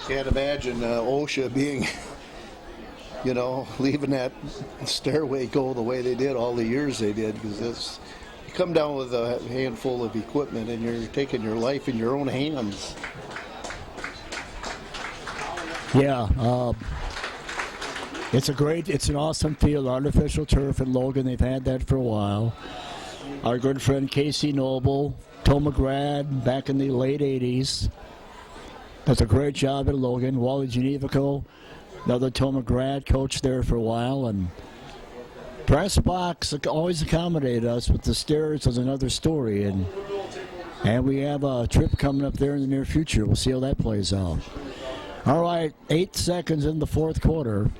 Can't imagine OSHA being, leaving that stairway go the way they did all the years they did, because you come down with a handful of equipment and you're taking your life in your own hands. Yeah, it's an awesome field, artificial turf in Logan. They've had that for a while. Our good friend Casey Noble, Tomah grad back in the late 80s. Does a great job at Logan. Wally Genevico, another Tomah grad, coached there for a while. And press box always accommodated us, but the stairs was another story. And we have a trip coming up there in the near future. We'll see how that plays out. All right, 8 seconds in the fourth quarter.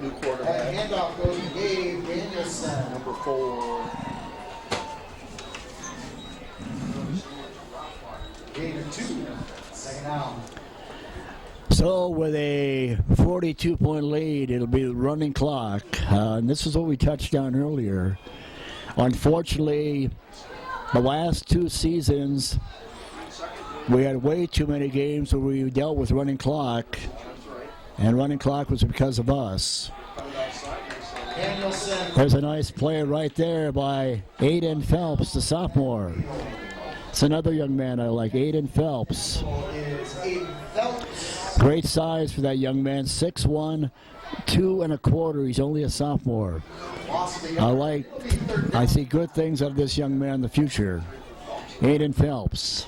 New quarterback. Handoff goes to Gabe Danielson. Number 4. Gabe 2. Second down. So with a 42-point lead, it'll be the running clock. And this is what we touched on earlier. Unfortunately, the last 2 seasons, we had way too many games where we dealt with running clock, and running clock was because of us. Danielson. There's a nice play right there by Aiden Phelps, the sophomore. It's another young man I like, Aiden Phelps. Is Aiden Phelps. Great size for that young man, 6'1", 2 1/4. He's only a sophomore. I see good things out of this young man in the future. Aiden Phelps.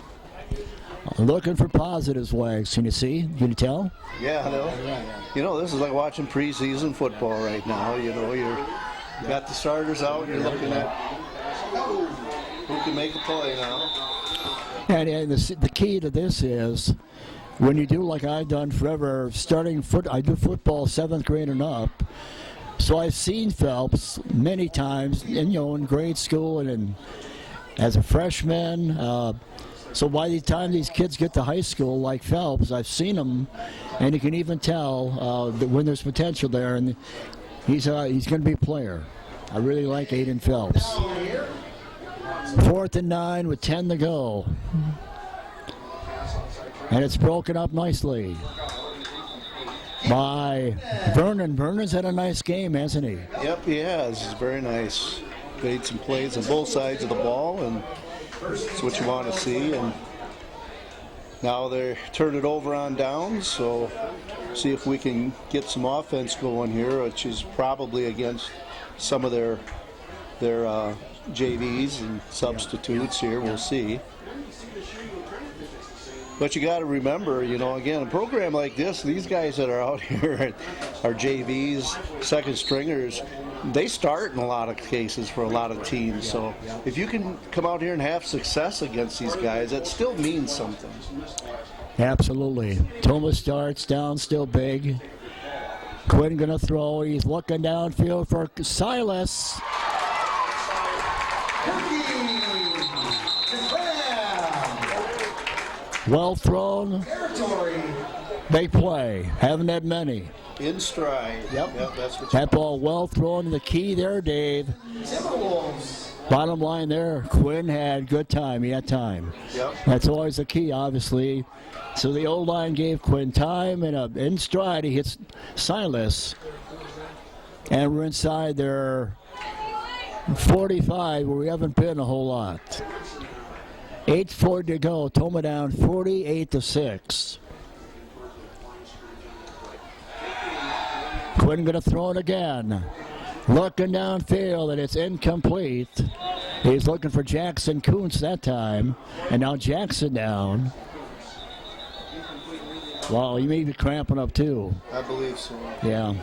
Looking for positives, Wags. Can you see? Can you tell? Yeah, I know. This is like watching preseason football right now. You got the starters out, you're looking at who can make a play now. And the key to this is when you do like I've done forever, I do football 7th grade and up. So I've seen Phelps many times, in grade school and as a freshman. So by the time these kids get to high school, like Phelps, I've seen them, and you can even tell that when there's potential there, and he's going to be a player. I really like Aiden Phelps. 4th and 9 with 10 to go. And it's broken up nicely by Vernon. Vernon's had a nice game, hasn't he? Yep, he has. It's very nice. Made some plays on both sides of the ball, and that's what you want to see. And now they turn it over on downs, so see if we can get some offense going here, which is probably against some of their JVs and substitutes here. We'll see. But you got to remember, you know, again, a program like this, these guys that are out here are JVs, second stringers. They start in a lot of cases for a lot of teams. So if you can come out here and have success against these guys, that still means something. Absolutely. Tomah starts down, still big. Quinn going to throw. He's looking downfield for Silas. Well thrown. Big play. Haven't had many. In stride. Yep. That's what That ball well thrown. The key there, Dave. Bottom line there, Quinn had good time. He had time. Yep. That's always the key, obviously. So the old line gave Quinn time, and in stride he hits Silas. And we're inside their 45, where we haven't been a whole lot. 8:40 to go. Tomah down 48-6. Quinn going to throw it again. Looking downfield, and it's incomplete. He's looking for Jackson Kuntz that time. And now Jackson down. Wow, he may be cramping up too. I believe so. Yeah.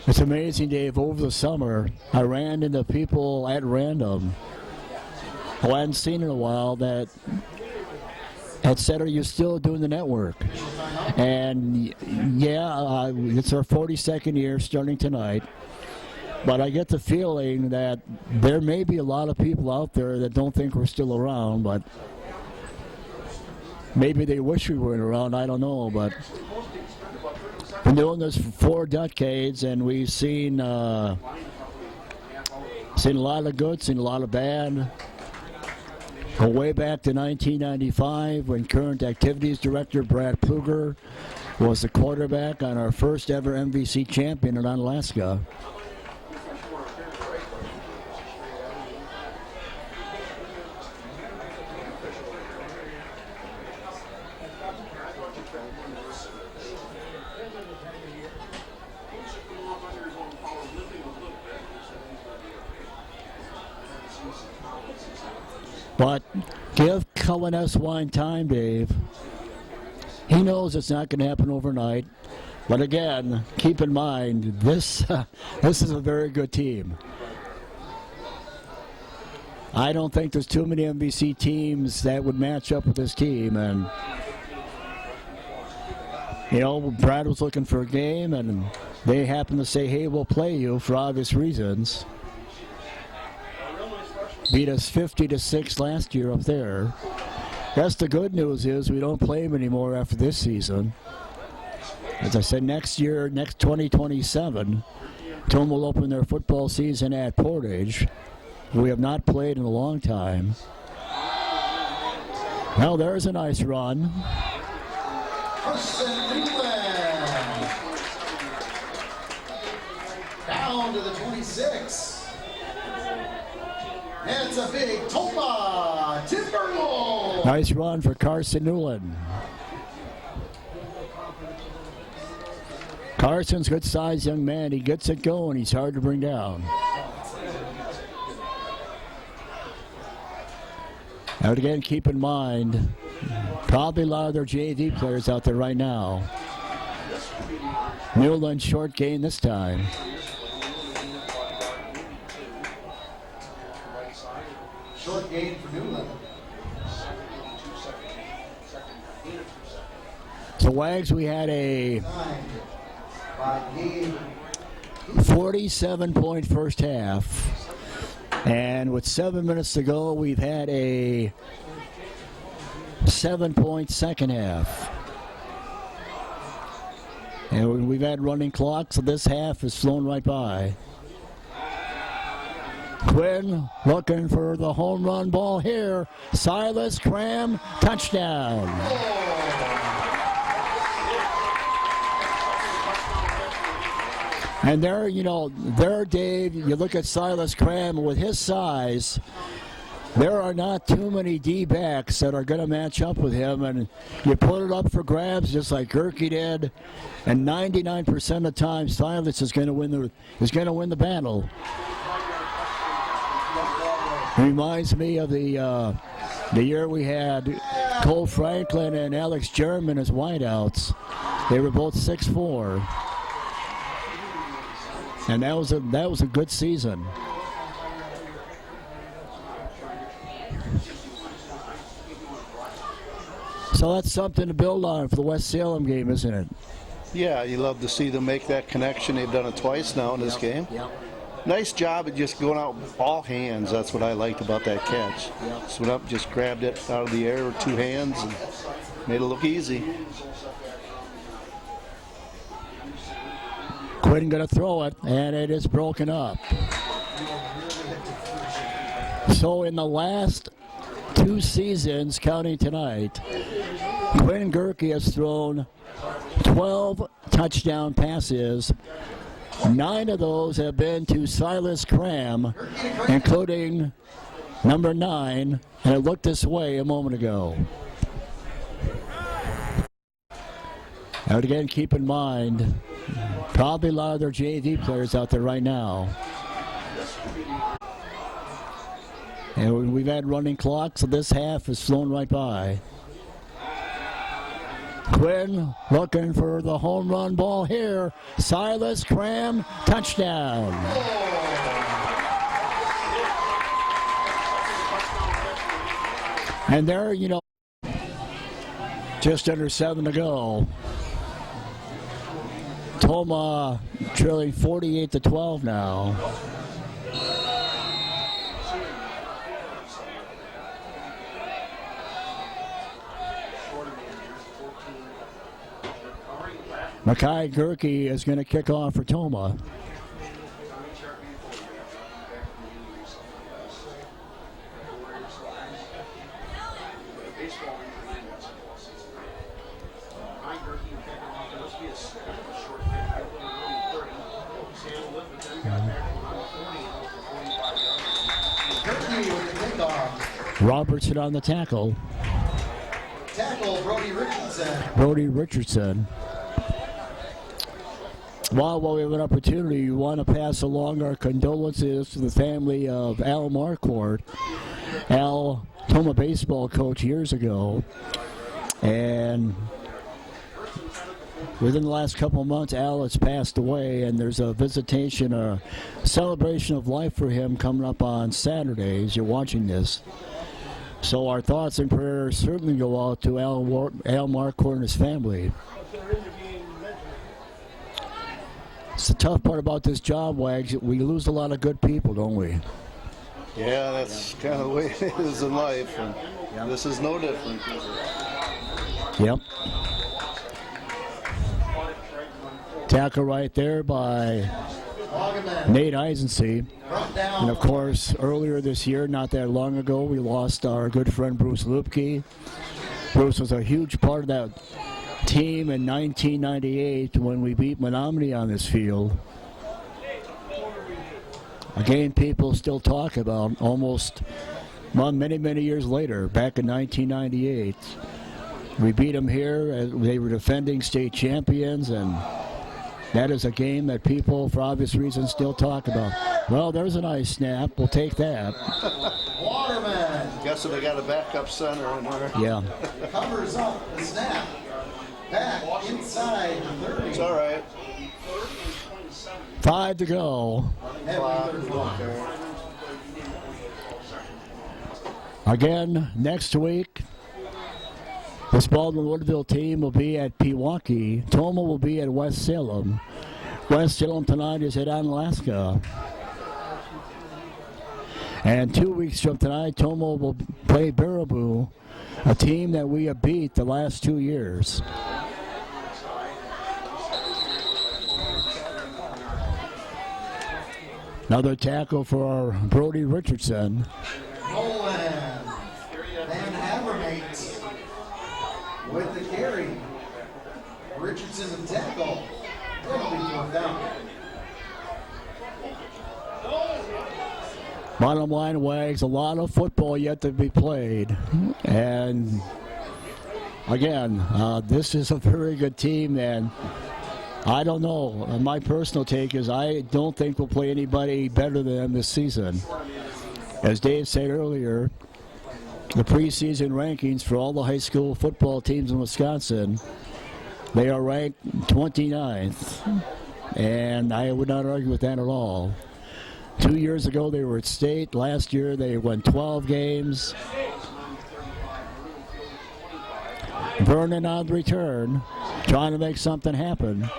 It's amazing, Dave. Over the summer, I ran into people at random who I hadn't seen in a while that had said, "Are you still doing the network?" And yeah, it's our 42nd year starting tonight. But I get the feeling that there may be a lot of people out there that don't think we're still around, but maybe they wish we weren't around. I don't know, but been doing this for 4 decades, and we've seen a lot of good, seen a lot of bad. Go way back to 1995 when current activities director Brad Pluger was the quarterback on our first ever MVC champion in Alaska. But give Cullen S. Wine time, Dave. He knows it's not going to happen overnight. But again, keep in mind, this is a very good team. I don't think there's too many MVC teams that would match up with this team. And, you know, Brad was looking for a game, and they happened to say, hey, we'll play you for obvious reasons. Beat us 50-6 last year up there. That's the good news is we don't play them anymore after this season. As I said, next year, next 2027, Tomah will open their football season at Portage. We have not played in a long time. Well, there's a nice run. Down to the 26. And it's a big Tomah Timberwolves. Nice run for Carson Newland. Carson's a good-sized young man. He gets it going. He's hard to bring down. And again, keep in mind, probably a lot of their JV players out there right now. Newland short gain this time. Short gain for Newland. So Wags, we had a 47-point first half. And with 7 minutes to go, we've had a 7-point second half. And we've had running clocks, so this half has flown right by. Quinn looking for the home run ball here. Silas Cram, touchdown. And there, Dave, you look at Silas Cram with his size, there are not too many D-backs that are going to match up with him, and you put it up for grabs just like Gerke did, and 99% of the time Silas is going to win the battle. Reminds me of the year we had Cole Franklin and Alex German as wideouts. They were both 6'4", and that was a good season. So that's something to build on for the West Salem game, isn't it? Yeah, you love to see them make that connection. They've done it twice now in this game. Yep. Nice job of just going out with all hands. That's what I liked about that catch. Yep. Just went up, just grabbed it out of the air with two hands and made it look easy. Quinn going to throw it, and it is broken up. So in the last 2 seasons, counting tonight, Quinn Gerke has thrown 12 touchdown passes. 9 of those have been to Silas Cram, including number 9, and it looked this way a moment ago. And again, keep in mind, probably a lot of their JV players out there right now. And we've had running clocks, so this half has flown right by. Quinn looking for the home run ball here. Silas Cram, touchdown. And there, just under 7 to go. Tomah trailing 48-12 now. Makai Gerke is going to kick off for Tomah. Robertson on the tackle. Tackle, Brody Richardson. While we have an opportunity, we want to pass along our condolences to the family of Al Marquardt. Al, Tomah baseball coach years ago. And within the last couple of months, Al has passed away, and there's a visitation, a celebration of life for him coming up on Saturday as you're watching this. So our thoughts and prayers certainly go out to Al Marquardt and his family. It's the tough part about this job, Wags. We lose a lot of good people, don't we? Yeah, that's kind of the way it is in life, and this is no different. Yep. Tackle right there by Nate Eisensee. And of course, earlier this year, not that long ago, we lost our good friend Bruce Lupke. Bruce was a huge part of that team in 1998 when we beat Menominee on this field. A game people still talk about almost many years later, back in 1998. We beat them here. They were defending state champions, and that is a game that people, for obvious reasons, still talk about. Well, there's a nice snap. We'll take that. Waterman. Guessing they got a backup center in there. Yeah. Covers up the snap. Back inside 30. It's all right. 5 to go. Again, next week, this Baldwin Woodville team will be at Pewaukee. Tomah will be at West Salem. West Salem tonight is at Onalaska. And 2 weeks from tonight, Tomah will play Baraboo, a team that we have beat the last 2 years. Another tackle for Brody Richardson. Nolan Van Havermate with the carry. Richardson the tackle. That'll be 4th down. Bottom line, Wags, a lot of football yet to be played. And again, this is a very good team, and I don't know. My personal take is I don't think we'll play anybody better than them this season. As Dave said earlier, the preseason rankings for all the high school football teams in Wisconsin, they are ranked 29th, and I would not argue with that at all. 2 years ago, they were at state. Last year, they won 12 games. Vernon on the return, trying to make something happen.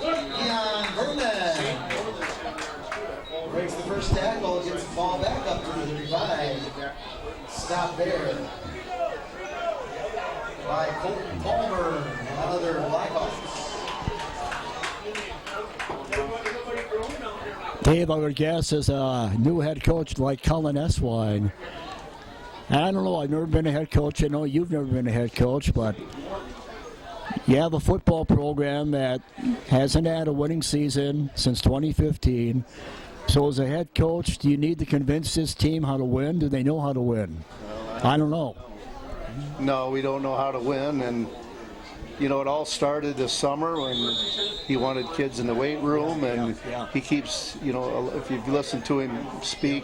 Keon Vernon breaks the first tackle, gets the ball back up to the 35. Stop there by Colton Palmer and other Blackhawks. Dave, I would guess, is a new head coach like Cullen Eswine. I don't know, I've never been a head coach. I know you've never been a head coach, but you have a football program that hasn't had a winning season since 2015. So as a head coach, do you need to convince this team how to win? Do they know how to win? I don't know. No, we don't know how to win, and you know, it all started this summer when he wanted kids in the weight room, and he keeps, you know, if you've listened to him speak,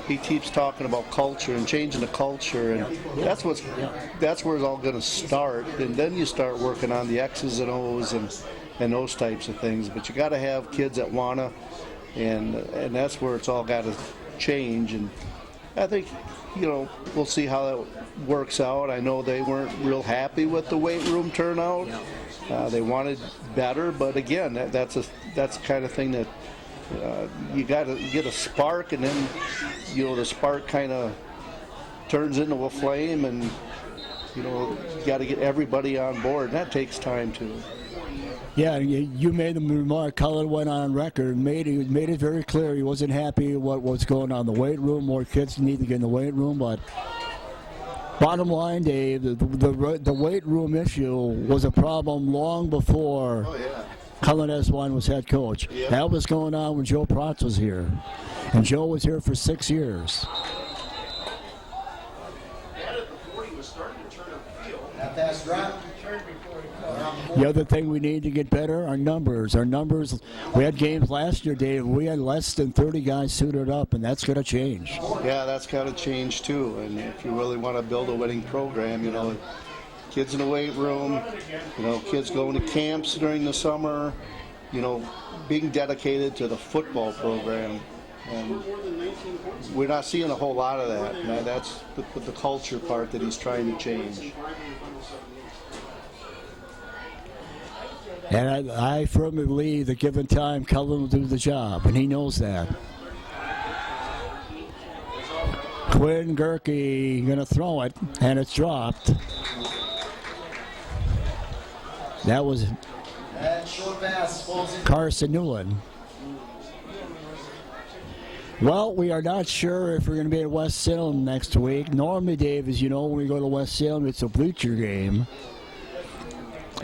he keeps talking about culture and changing the culture, and that's where it's all going to start, and then you start working on the X's and O's and those types of things. But you got to have kids that wanna, and that's where it's all got to change. And I think, you know, we'll see how that works out. I know they weren't real happy with the weight room turnout. They wanted better, but again, that's the kind of thing that you got to get a spark, and then, you know, the spark kind of turns into a flame, and you know, you got to get everybody on board. And that takes time too. Yeah, you made the remark. Cullen went on record and made it very clear he wasn't happy with what was going on in the weight room. More kids need to get in the weight room, but bottom line, Dave, the weight room issue was a problem long before Cullen Eswine was head coach. That was going on when Joe Protz was here, and Joe was here for 6 years. That pass drop. The other thing we need to get better are numbers. Our numbers, we had games last year, Dave, we had less than 30 guys suited up, and that's going to change. Yeah, that's got to change too. And if you really want to build a winning program, you know, kids in the weight room, you know, kids going to camps during the summer, you know, being dedicated to the football program. And we're not seeing a whole lot of that. And that's the culture part that he's trying to change. And I firmly believe that given time, Cullen will do the job, and he knows that. Quinn Gerke going to throw it, and it's dropped. That was short pass falls in. Carson Newland. Well, we are not sure if we're going to be at West Salem next week. Normally, Dave, as you know, when we go to West Salem, it's a bleacher game.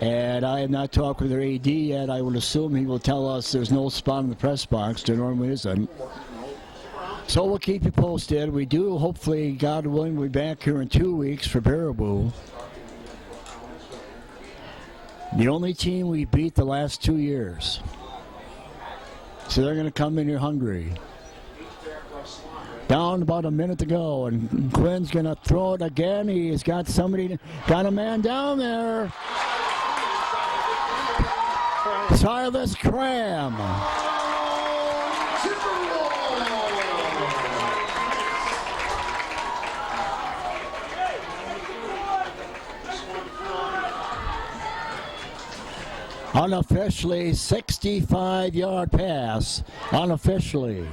And I have not talked with their AD yet. I would assume he will tell us there's no spot in the press box. There normally isn't. So we'll keep you posted. We do, hopefully, God willing, we'll be back here in 2 weeks for Baraboo. The only team we beat the last 2 years. So they're going to come in here hungry. Down about a minute to go, and Quinn's going to throw it again. He's got got a man down there. Silas Cram. Unofficially, 65-yard pass. Unofficially.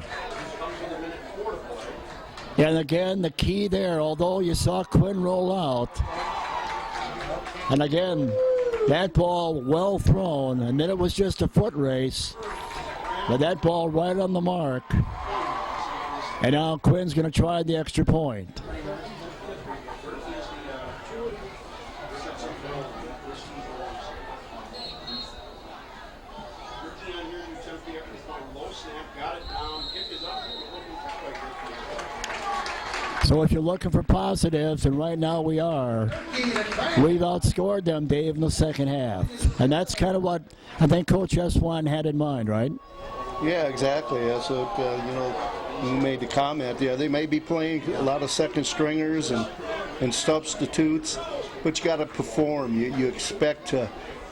And again, the key there, although you saw Quinn roll out, and again, that ball well thrown, and then it was just a foot race, but that ball right on the mark. And now Quinn's going to try the extra point. So if you're looking for positives, and right now we are, we've outscored them, Dave, in the second half. And that's kind of what I think Coach Eswan had in mind, right? Yeah, exactly. That's what, you made the comment. Yeah, they may be playing a lot of second stringers and substitutes, but you got to perform. You expect to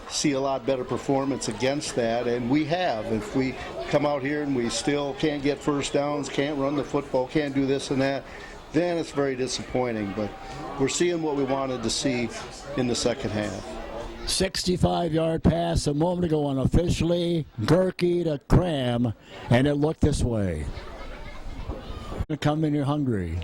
see a lot better performance against that, and we have. If we come out here and we still can't get first downs, can't run the football, can't do this and that, then it's very disappointing. But we're seeing what we wanted to see in the second half. 65-yard pass a moment ago unofficially. Gerke to Cram, and it looked this way. Come in here hungry.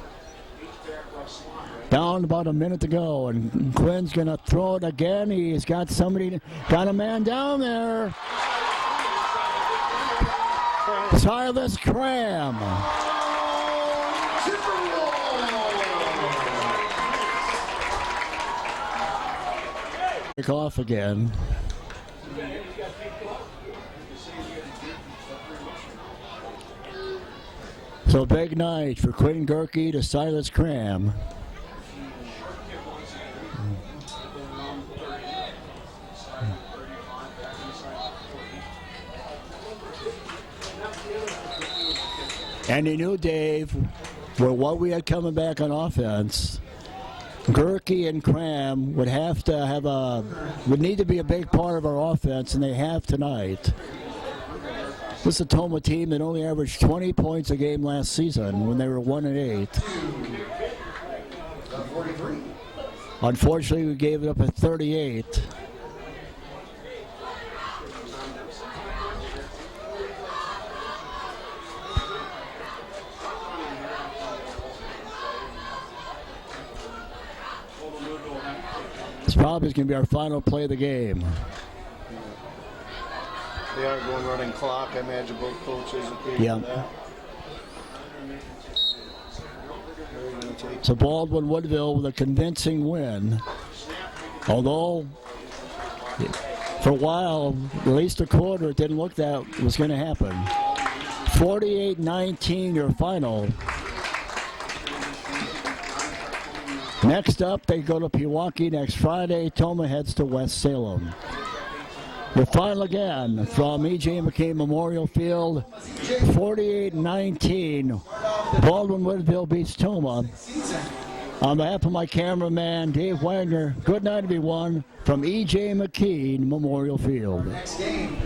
Down about a minute to go, and Quinn's going to throw it again. He's got a man down there. Silas Cram. Kick off again. So big night for Quinn Gerke to Silas Cram. And he knew, Dave, what we had coming back on offense, Gerke and Cram would need to be a big part of our offense, and they have tonight. This is a Tomah team that only averaged 20 points a game last season when they were 1-8. Unfortunately, we gave it up at 38. This probably is going to be our final play of the game. They are going running clock. I imagine both coaches agree with that. So Baldwin Woodville with a convincing win. Although, for a while, at least a quarter, it didn't look that was going to happen. 48-19 your final. Next up, they go to Pewaukee next Friday. Tomah heads to West Salem. The final again from E.J. McKay Memorial Field, 48-19. Baldwin Woodville beats Tomah. On behalf of my cameraman, Dave Wagner, good night, everyone, from E.J. McKay Memorial Field. Next game.